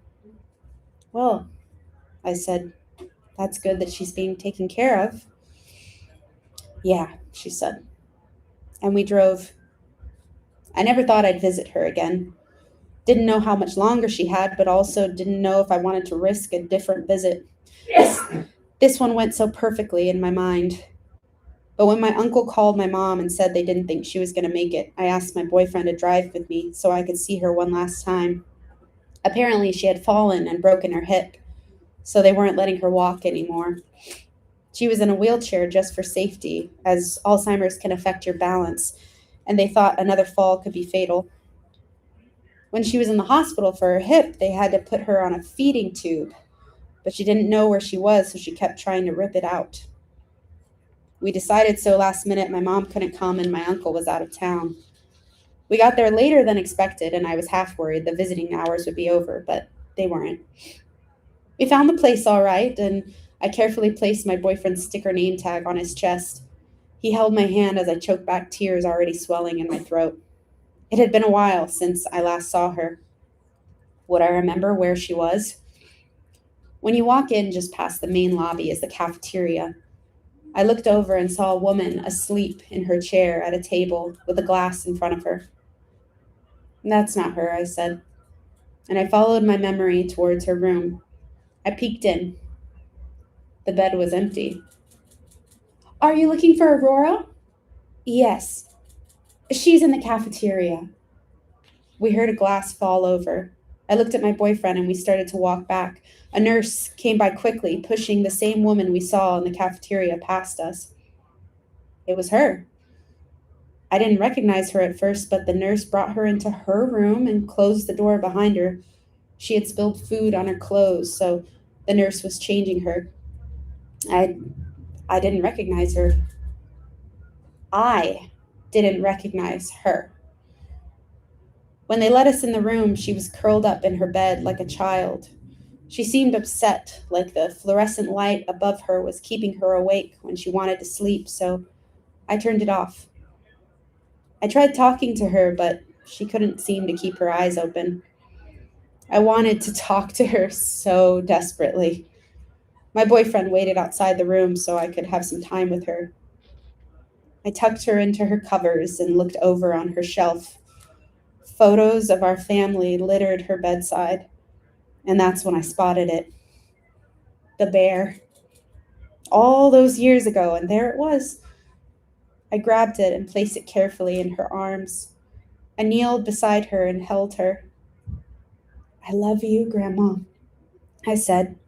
Well, I said, that's good that she's being taken care of. Yeah, she said. And we drove. I never thought I'd visit her again. Didn't know how much longer she had, but also didn't know if I wanted to risk a different visit. This one went so perfectly in my mind. But when my uncle called my mom and said they didn't think she was going to make it, I asked my boyfriend to drive with me so I could see her one last time. Apparently, she had fallen and broken her hip, so they weren't letting her walk anymore. She was in a wheelchair just for safety, as Alzheimer's can affect your balance, and they thought another fall could be fatal. When she was in the hospital for her hip, they had to put her on a feeding tube, but she didn't know where she was, so she kept trying to rip it out. We decided so last minute my mom couldn't come and my uncle was out of town. We got there later than expected, and I was half worried the visiting hours would be over, but they weren't. We found the place all right, and I carefully placed my boyfriend's sticker name tag on his chest. He held my hand as I choked back tears already swelling in my throat. It had been a while since I last saw her. Would I remember where she was? When you walk in just past the main lobby is the cafeteria. I looked over and saw a woman asleep in her chair at a table with a glass in front of her. That's not her, I said, and I followed my memory towards her room. I peeked in. The bed was empty. Are you looking for Aurora? Yes. She's in the cafeteria. We heard a glass fall over. I looked at my boyfriend and we started to walk back. A nurse came by quickly, pushing the same woman we saw in the cafeteria past us. It was her. I didn't recognize her at first, but the nurse brought her into her room and closed the door behind her. She had spilled food on her clothes, so the nurse was changing her. I didn't recognize her. I didn't recognize her. When they let us in the room, she was curled up in her bed like a child. She seemed upset, like the fluorescent light above her was keeping her awake when she wanted to sleep, so I turned it off. I tried talking to her, but she couldn't seem to keep her eyes open. I wanted to talk to her so desperately. My boyfriend waited outside the room so I could have some time with her. I tucked her into her covers and looked over on her shelf. Photos of our family littered her bedside, and that's when I spotted it. The bear. All those years ago, and there it was. I grabbed it and placed it carefully in her arms. I kneeled beside her and held her. I love you, Grandma, I said,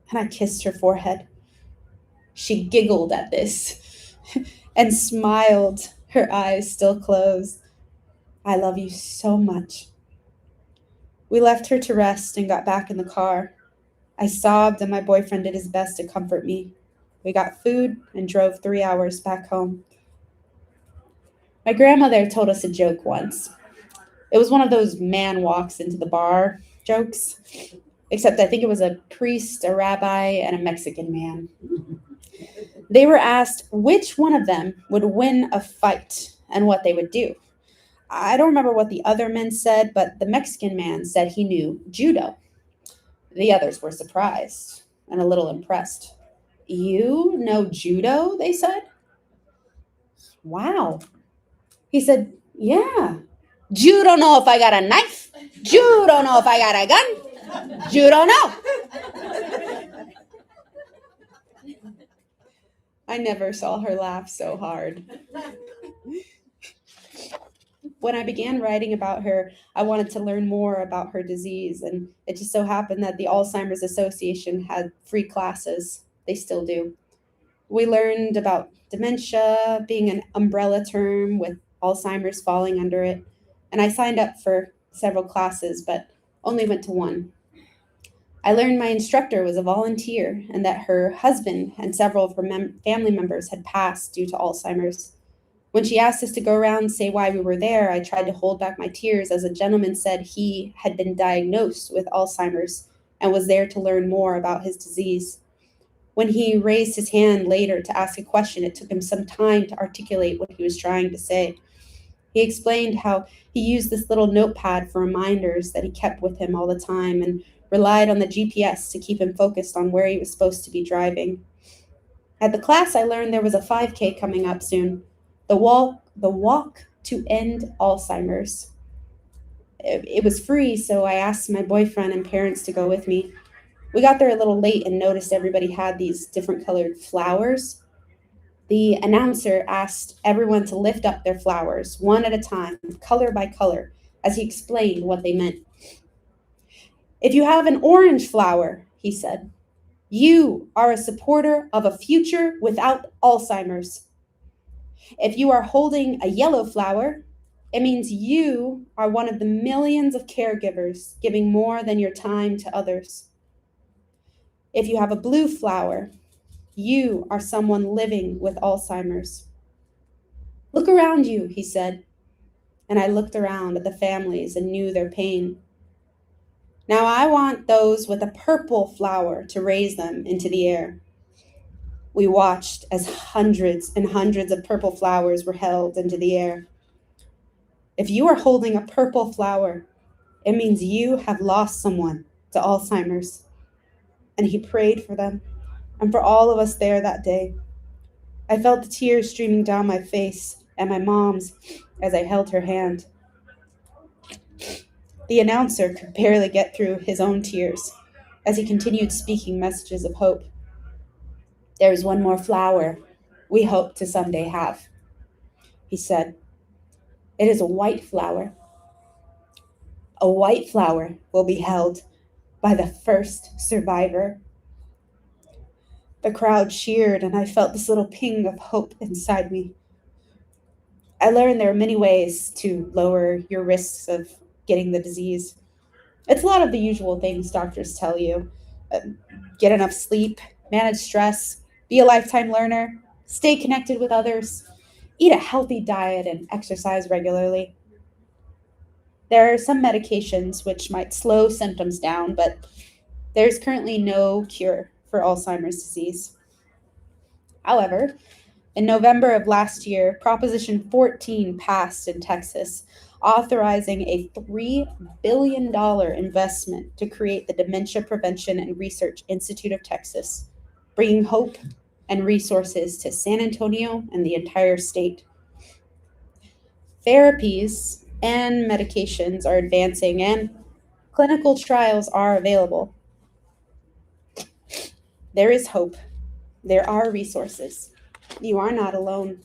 and I kissed her forehead. She giggled at this and smiled, her eyes still closed. I love you so much. We left her to rest and got back in the car. I sobbed and my boyfriend did his best to comfort me. We got food and drove 3 hours back home. My grandmother told us a joke once. It was one of those man walks into the bar jokes, except I think it was a priest, a rabbi, and a Mexican man. They were asked which one of them would win a fight and what they would do. I don't remember what the other men said, but the Mexican man said he knew judo. The others were surprised and a little impressed. You know judo, they said. Wow. He said, yeah. You don't know if I got a knife. You don't know if I got a gun. You don't know. I never saw her laugh so hard. When I began writing about her, I wanted to learn more about her disease, and it just so happened that the Alzheimer's Association had free classes. They still do. We learned about dementia being an umbrella term with Alzheimer's falling under it, and I signed up for several classes, but only went to one. I learned my instructor was a volunteer and that her husband and several of her family members had passed due to Alzheimer's. When she asked us to go around and say why we were there, I tried to hold back my tears as a gentleman said he had been diagnosed with Alzheimer's and was there to learn more about his disease. When he raised his hand later to ask a question, it took him some time to articulate what he was trying to say. He explained how he used this little notepad for reminders that he kept with him all the time and relied on the GPS to keep him focused on where he was supposed to be driving. At the class, I learned there was a 5K coming up soon. The walk to end Alzheimer's. It was free, so I asked my boyfriend and parents to go with me. We got there a little late and noticed everybody had these different colored flowers. The announcer asked everyone to lift up their flowers, one at a time, color by color, as he explained what they meant. If you have an orange flower, he said, you are a supporter of a future without Alzheimer's. If you are holding a yellow flower, it means you are one of the millions of caregivers giving more than your time to others. If you have a blue flower, you are someone living with Alzheimer's. Look around you, he said, and I looked around at the families and knew their pain. Now I want those with a purple flower to raise them into the air. We watched as hundreds and hundreds of purple flowers were held into the air. If you are holding a purple flower, it means you have lost someone to Alzheimer's. And he prayed for them and for all of us there that day. I felt the tears streaming down my face and my mom's as I held her hand. The announcer could barely get through his own tears as he continued speaking messages of hope. There is one more flower we hope to someday have, he said. It is a white flower. A white flower will be held by the first survivor. The crowd cheered, and I felt this little ping of hope inside me. I learned there are many ways to lower your risks of getting the disease. It's a lot of the usual things doctors tell you. Get enough sleep, manage stress, be a lifetime learner, stay connected with others, eat a healthy diet, and exercise regularly. There are some medications which might slow symptoms down, but there's currently no cure for Alzheimer's disease. However, in November of last year, Proposition 14 passed in Texas, authorizing a $3 billion investment to create the Dementia Prevention and Research Institute of Texas, bringing hope and resources to San Antonio and the entire state. Therapies and medications are advancing, and clinical trials are available. There is hope. There are resources. You are not alone.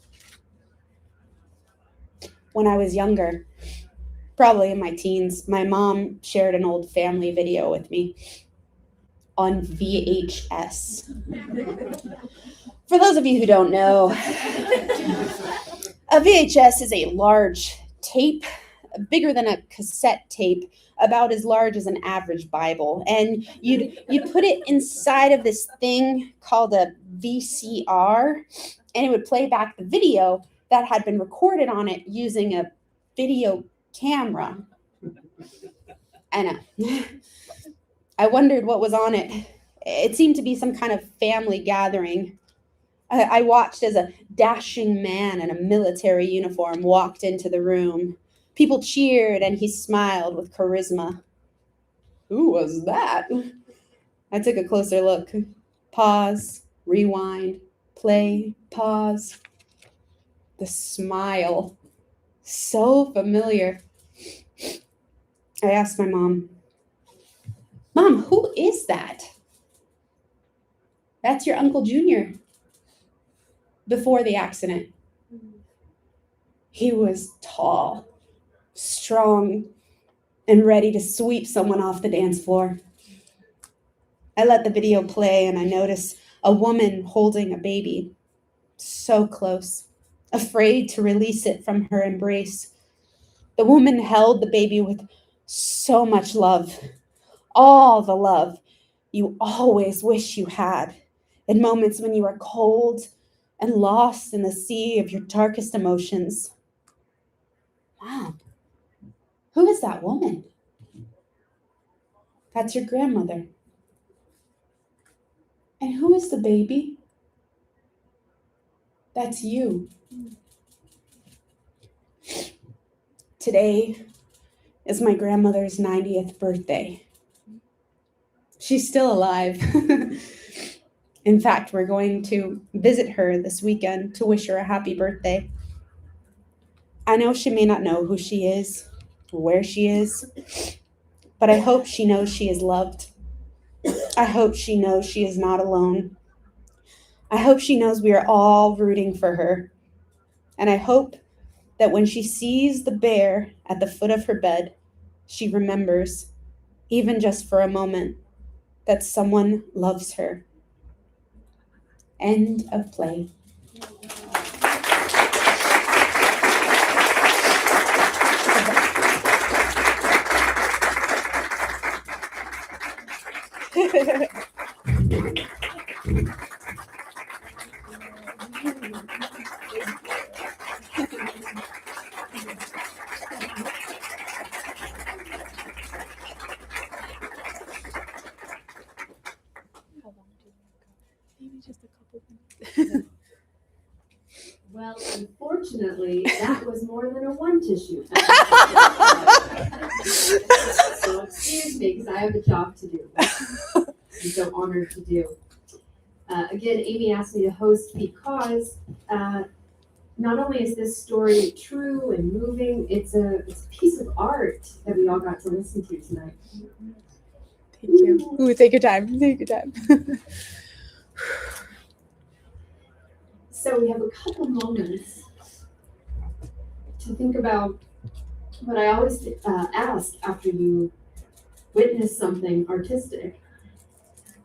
When I was younger, probably in my teens, my mom shared an old family video with me on VHS. For those of you who don't know, a VHS is a large tape, bigger than a cassette tape, about as large as an average Bible. And you'd put it inside of this thing called a VCR, and it would play back the video that had been recorded on it using a video camera. I know. I wondered what was on it. It seemed to be some kind of family gathering. I watched as a dashing man in a military uniform walked into the room. People cheered, and he smiled with charisma. Who was that? I took a closer look. Pause, rewind, play, pause. The smile. So familiar. I asked my mom, Mom, who is that? That's your Uncle Junior. Before the accident. He was tall, strong, and ready to sweep someone off the dance floor. I let the video play and I notice a woman holding a baby, so close, afraid to release it from her embrace. The woman held the baby with so much love, all the love you always wish you had in moments when you are cold and lost in the sea of your darkest emotions. Wow, who is that woman? That's your grandmother. And who is the baby? That's you. Today is my grandmother's 90th birthday. She's still alive. In fact, we're going to visit her this weekend to wish her a happy birthday. I know she may not know who she is, or where she is, but I hope she knows she is loved. I hope she knows she is not alone. I hope she knows we are all rooting for her. And I hope that when she sees the bear at the foot of her bed, she remembers, even just for a moment, that someone loves her. End of play. Maybe just a couple minutes. Well, unfortunately, that was more than a one tissue. So excuse me, because I have a job to do. I'm so honored to do. Again, Amy asked me to host because not only is this story true and moving, it's a piece of art that we all got to listen to tonight. Thank you. Ooh, take your time. Take your time. So we have a couple moments to think about what I always ask after you witness something artistic.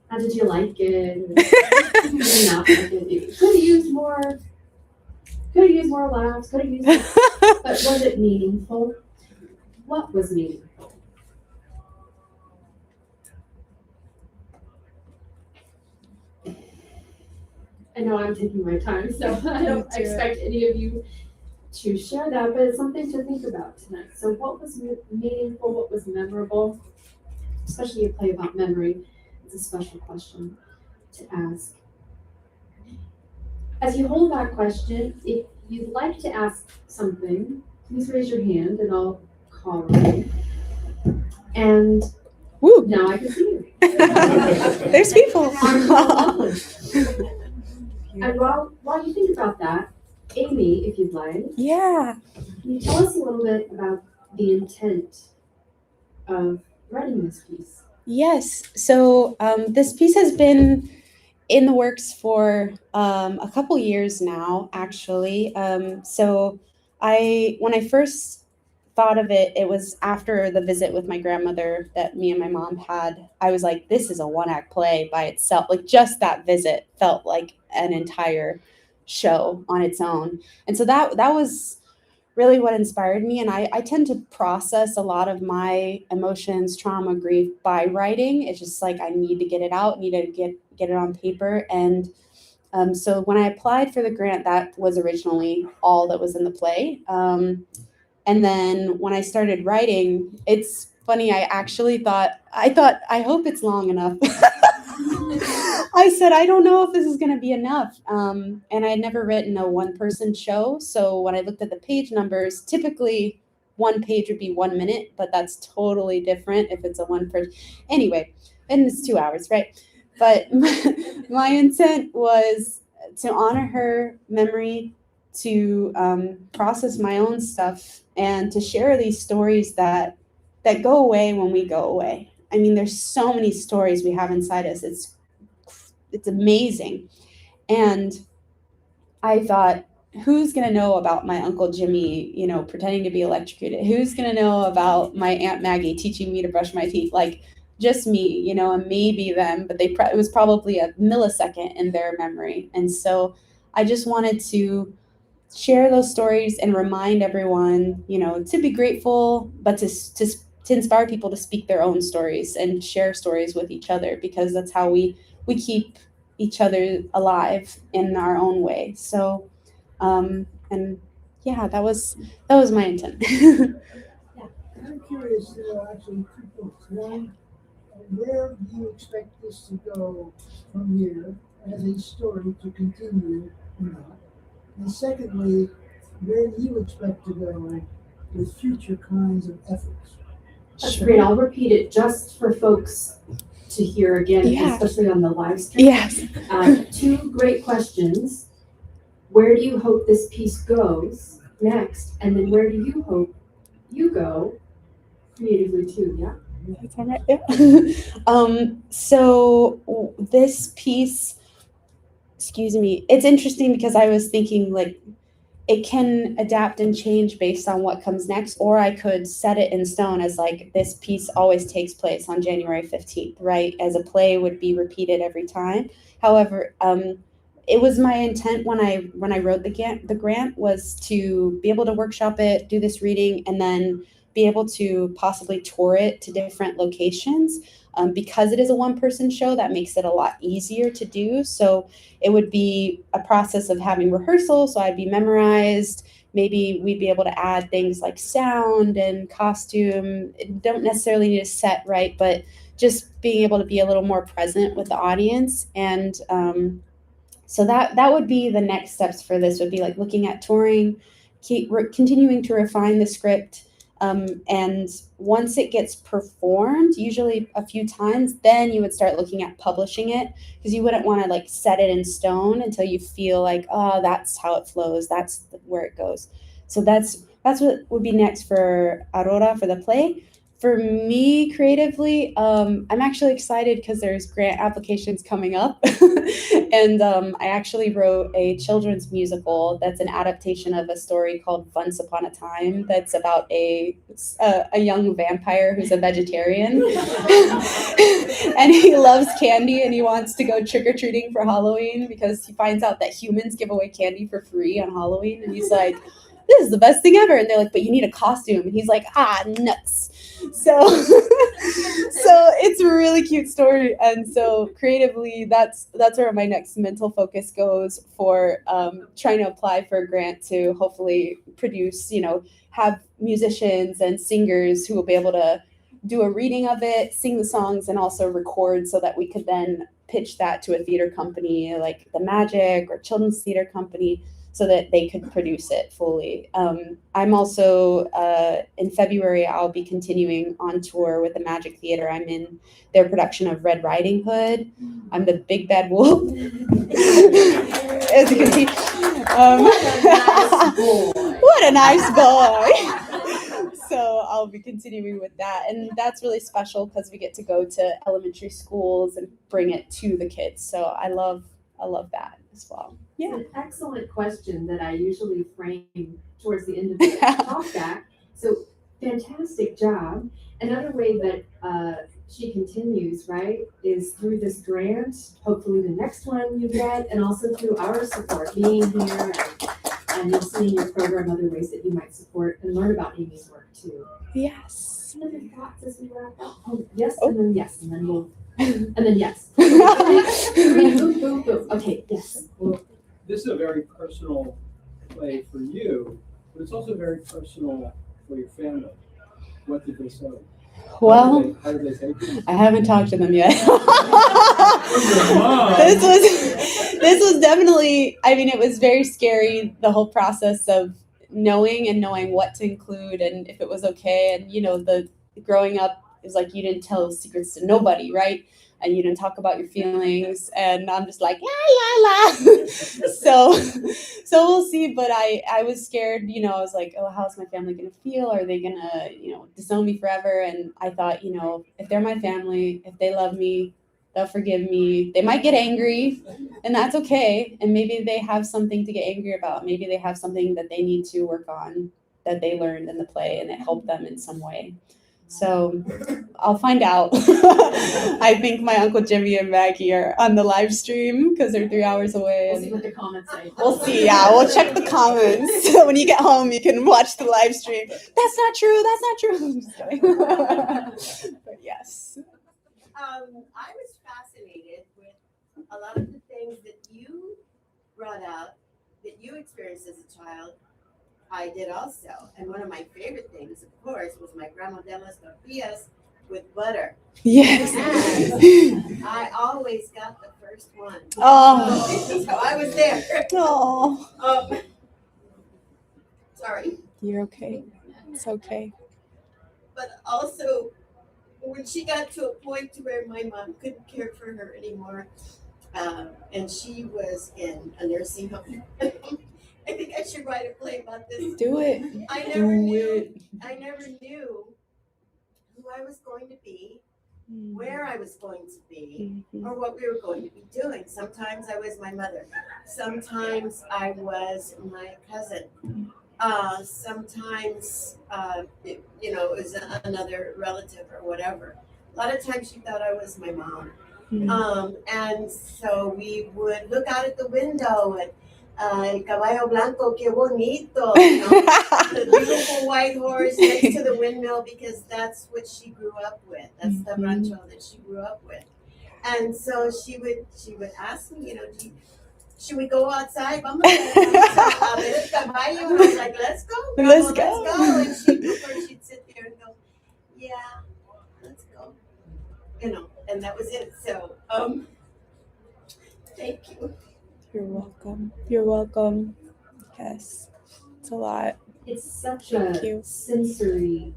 How did you like it? Did you not like it? Could have used more laughs, could have used more, but was it meaningful? What was meaningful? I know I'm taking my time, so I don't expect any of you to share that, but it's something to think about tonight. So what was meaningful, what was memorable, especially a play about memory? It's a special question to ask. As you hold that question, if you'd like to ask something, please raise your hand and I'll call on you. And Woo. now I can see you. There's people. Lovely. And while you think about that, Amy, if you'd like, Yeah. can you tell us a little bit about the intent of writing this piece? Yes. So this piece has been in the works for a couple years now, actually. So when I first thought of it, it was after the visit with my grandmother that me and my mom had. I was like, this is a one-act play by itself. Like just that visit felt like an entire show on its own. And so that was really what inspired me. And I tend to process a lot of my emotions, trauma, grief by writing. It's just like I need to get it out, need to get it on paper. And so when I applied for the grant, that was originally all that was in the play. And then when I started writing, it's funny, I hope it's long enough. I said, I don't know if this is going to be enough. And I had never written a one-person show. So when I looked at the page numbers, typically one page would be 1 minute, but that's totally different if it's a one person. Anyway, and it's 2 hours, right? But my intent was to honor her memory, to process my own stuff, and to share these stories that go away when we go away. I mean, there's so many stories we have inside us. It's amazing. And I thought, who's going to know about my Uncle Jimmy, pretending to be electrocuted? Who's going to know about my Aunt Maggie teaching me to brush my teeth? Like, just me, and maybe them, but it was probably a millisecond in their memory. And so I just wanted to share those stories and remind everyone, to be grateful, but to inspire people to speak their own stories and share stories with each other, because that's how we keep each other alive in our own way. So, and yeah, that was my intent. I'm curious, there are actually 2 points. One, where do you expect this to go from here as a story to continue or not? And secondly, where do you expect to go with future kinds of efforts? That's great. I'll repeat it just for folks to hear again, Yeah. especially on the live stream. Yes. 2 great questions. Where do you hope this piece goes next? And then where do you hope you go creatively too? Yeah. That's all right. Yeah. So this piece, excuse me, it's interesting because I was thinking like it can adapt and change based on what comes next, or I could set it in stone as like this piece always takes place on January 15th, right? As a play would be repeated every time. However, it was my intent when I wrote the grant was to be able to workshop it, do this reading, and then be able to possibly tour it to different locations. Because it is a one-person show, that makes it a lot easier to do. So it would be a process of having rehearsal, so I'd be memorized. Maybe we'd be able to add things like sound and costume. Don't necessarily need a set, right? But just being able to be a little more present with the audience. And so that would be the next steps for this, would be like looking at touring, continuing to refine the script. And once it gets performed, usually a few times, then you would start looking at publishing it, because you wouldn't want to like set it in stone until you feel like, oh, that's how it flows, that's where it goes. So that's what would be next for Aurora, for the play. For me creatively, I'm actually excited because there's grant applications coming up. And I actually wrote a children's musical that's an adaptation of a story called Once Upon a Time, that's about a young vampire who's a vegetarian. And he loves candy and he wants to go trick-or-treating for Halloween because he finds out that humans give away candy for free on Halloween. And he's like, this is the best thing ever. And they're like, but you need a costume. And he's like, nuts. So it's a really cute story. And so creatively, that's where my next mental focus goes for trying to apply for a grant to hopefully produce, have musicians and singers who will be able to do a reading of it, sing the songs, and also record, so that we could then pitch that to a theater company like the Magic or Children's Theater Company, so that they could produce it fully. I'm also, in February, I'll be continuing on tour with the Magic Theater. I'm in their production of Red Riding Hood. I'm the big bad wolf, as you can see. What a nice boy. So I'll be continuing with that. And that's really special because we get to go to elementary schools and bring it to the kids. So I love that as well. Yeah. It's an excellent question that I usually frame towards the end of the talk back. So fantastic job. Another way that she continues, right, is through this grant, hopefully the next one you get, and also through our support, being here and you'll see in your program other ways that you might support and learn about Amy's work too. Yes. Any other thoughts as we wrap up? Yes, and then yes, and then we'll, and then yes. Boom, boom, boom. Okay, yes. Well, this is a very personal play for you, but it's also very personal for your family. What did they say? Well, how did they take it? I haven't talked to them yet. This was definitely, I mean, it was very scary, the whole process of knowing what to include and if it was okay. And, the growing up is like you didn't tell secrets to nobody, right? And you didn't talk about your feelings. And I'm just like, la, la, la. So we'll see. But I was scared, I was like, oh, how's my family going to feel? Are they going to, disown me forever? And I thought, if they're my family, if they love me, they'll forgive me. They might get angry, And that's okay. And maybe they have something to get angry about. Maybe they have something that they need to work on that they learned in the play and it helped them in some way. So I'll find out. I think my Uncle Jimmy and Maggie are on the live stream because they're 3 hours away. We'll see And what the comments say. we'll see. Yeah, we'll check the comments. When you get home, you can watch the live stream. That's not true. That's not true. I'm just kidding. But yes. I was fascinated with a lot of the things that you brought up, that you experienced as a child. I did also. And one of my favorite things, of course, was my grandma de las tortillas with butter. Yes. And I always got the first one. Oh. So I was there. Oh. Sorry. You're okay. It's okay. But also, when she got to a point to where my mom couldn't care for her anymore, and she was in a nursing home. I think I should write a play about this. Do it. I never knew who I was going to be, where I was going to be, or what we were going to be doing. Sometimes I was my mother. Sometimes I was my cousin. Sometimes, it was another relative or whatever. A lot of times she thought I was my mom. And so we would look out at the window and el caballo blanco, qué bonito, the beautiful white horse next to the windmill, because that's what she grew up with. That's the rancho that she grew up with. And so she would ask me, should we go outside? Vamos a ver el caballo. And I was like, let's go, girl, Let's go. And she'd sit there and go, yeah, let's go. And that was it. So, thank you. You're welcome. You're welcome. Yes. It's a lot. It's such Thank a you. sensory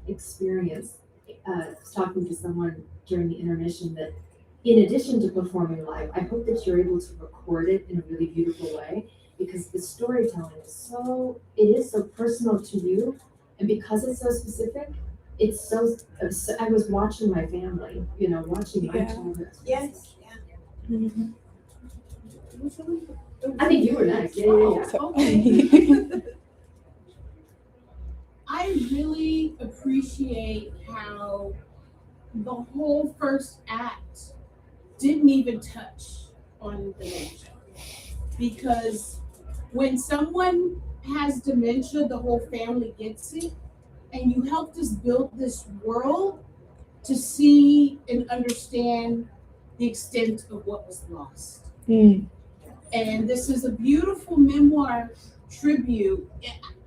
experience. I was talking to someone during the intermission that in addition to performing live, I hope that you're able to record it in a really beautiful way, because the storytelling is so personal to you, and because it's so specific, it's so I was watching my family, watching my childhood. Yes. Yeah. Mhm. I think you were next. Yeah. So- I really appreciate how the whole first act didn't even touch on dementia. Because when someone has dementia, the whole family gets it. And you helped us build this world to see and understand the extent of what was lost. And this is a beautiful memoir tribute.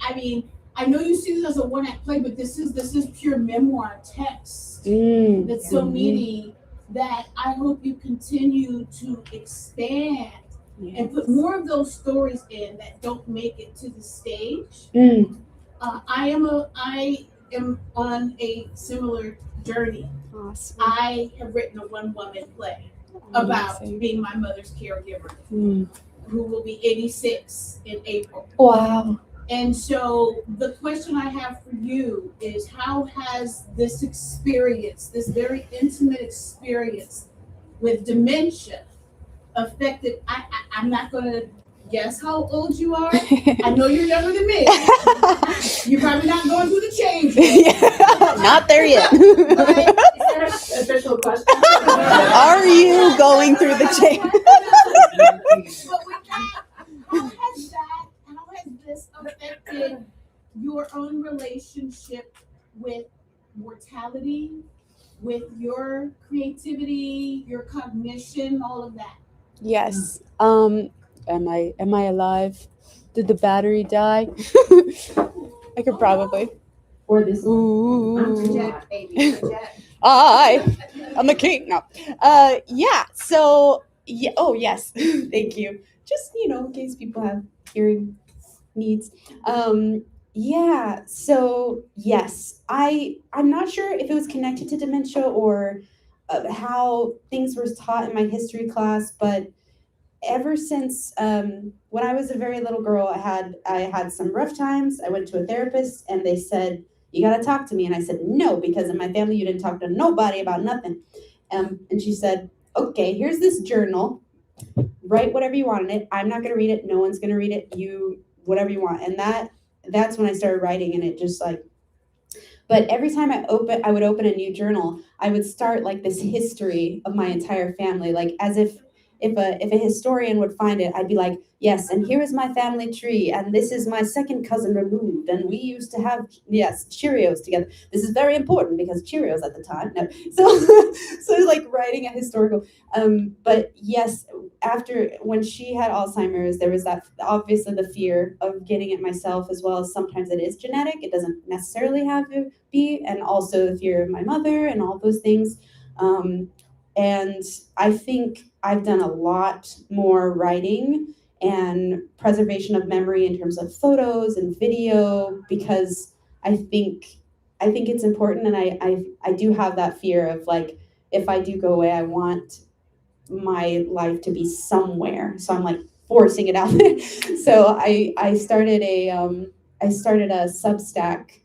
I mean, I know you see this as a one-act play, but this is pure memoir text. That's so meaty that I hope you continue to expand and put more of those stories in that don't make it to the stage. I am on a similar journey. Awesome. I have written a one-woman play about being my mother's caregiver, who will be 86 in April. Wow. And so the question I have for you is, how has this experience, this very intimate experience with dementia affected, I'm not going to guess how old you are. I know you're younger than me. You're probably not going through the change yet. Not there yet. Is that a official question? Are you going through the change? But with that, how has this affected your own relationship with mortality, with your creativity, your cognition, all of that? Yes. Am I alive? Did the battery die? I could probably. Or this one? Ooh. Project, baby, project. I'm the king. No. Yeah. So, yeah. Oh, yes. Thank you. Just, in case people have hearing needs. Yeah. So, yes. I'm not sure if it was connected to dementia or how things were taught in my history class, but ever since when I was a very little girl, I had some rough times. I went to a therapist and they said, you got to talk to me. And I said, no, because in my family, you didn't talk to nobody about nothing. And she said, okay, here's this journal. write whatever you want in it. I'm not going to read it. No one's going to read it. You, whatever you want. And that's when I started writing, and it just like, but every time I would open a new journal, I would start like this history of my entire family, like as if a historian would find it, I'd be like, yes, and here is my family tree, and this is my second cousin removed, and we used to have, yes, Cheerios together. This is very important because Cheerios at the time. No, so like writing a historical. But yes, after when she had Alzheimer's, there was that obviously the fear of getting it myself, as well as sometimes it is genetic. It doesn't necessarily have to be, and also the fear of my mother and all those things. And I think I've done a lot more writing and preservation of memory in terms of photos and video, because I think it's important, and I do have that fear of like, if I do go away, I want my life to be somewhere. So I'm like forcing it out there. So I started a Substack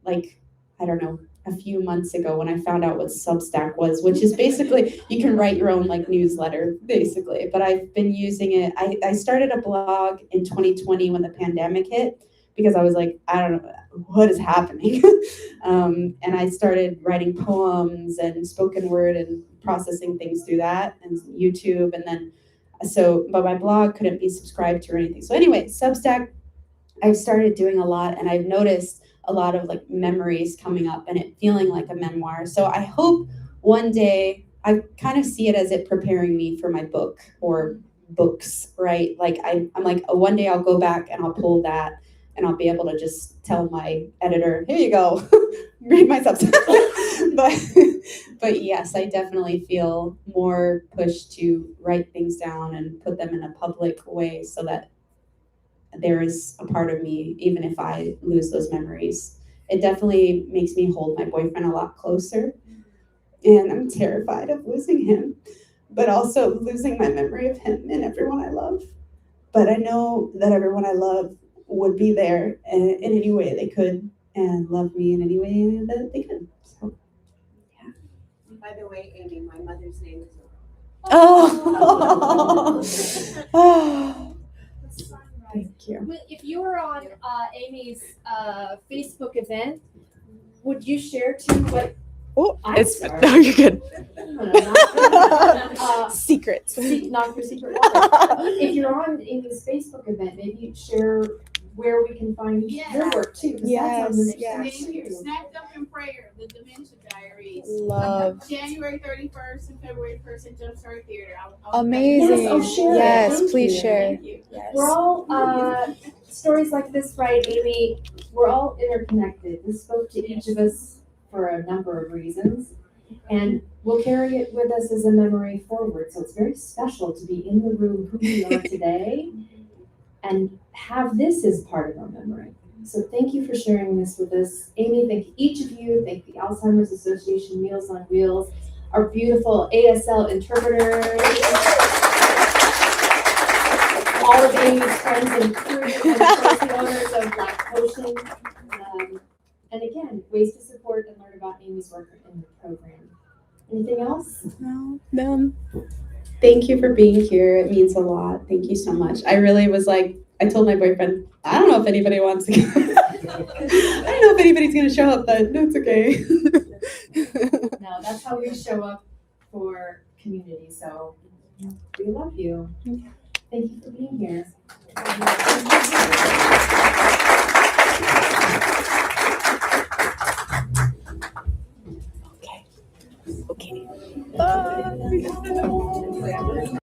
like, I don't know, a few months ago when I found out what Substack was, which is basically, you can write your own like newsletter basically, but I've been using it. I started a blog in 2020 when the pandemic hit, because I was like, I don't know, what is happening? And I started writing poems and spoken word and processing things through that and YouTube. And then, but my blog couldn't be subscribed to or anything. So anyway, Substack, I've started doing a lot, and I've noticed a lot of like memories coming up and it feeling like a memoir. So I hope one day, I kind of see it as it preparing me for my book or books, right? Like I'm like, one day I'll go back and I'll pull that, and I'll be able to just tell my editor, here you go, read my Substack. but yes, I definitely feel more pushed to write things down and put them in a public way, so that there is a part of me, even if I lose those memories. It definitely makes me hold my boyfriend a lot closer, and I'm terrified of losing him, but also losing my memory of him and everyone I love. But I know that everyone I love would be there in any way they could, and love me in any way that they could. So, yeah. By the way, Amy, my mother's name is Oh. Oh. Thank you. If you were on Amy's Facebook event, would you share too what? Oh, it's no, you're good. Secrets. Not for secret water. If you're on Amy's Facebook event, maybe you'd share where we can find your work too. 'Cause that's on the next Maybe Snapped Up in Prayer, the Dementia Diaries. Love. January 31st and February 1st at Jumpstart Theater. Amazing. Yes, oh, share it. Yes, Thank please you. share. Thank you. Yes. We're all stories like this, right, Amy? We're all interconnected. This spoke to each of us for a number of reasons, and we'll carry it with us as a memory forward. So it's very special to be in the room who we are today and have this as part of our memory. So thank you for sharing this with us. Amy, thank each of you. Thank the Alzheimer's Association, Meals on Wheels, our beautiful ASL interpreters, all of Amy's friends and crew, and of course the owners of Black Potion. And again, ways to support and learn about Amy's work in the program. Anything else? No. Thank you for being here. It means a lot. Thank you so much. I really was like, I told my boyfriend, I don't know if anybody wants to go. I don't know if anybody's going to show up, but it's okay. No, that's how we show up for community. So we love you. Thank you for being here. Okay. Bye.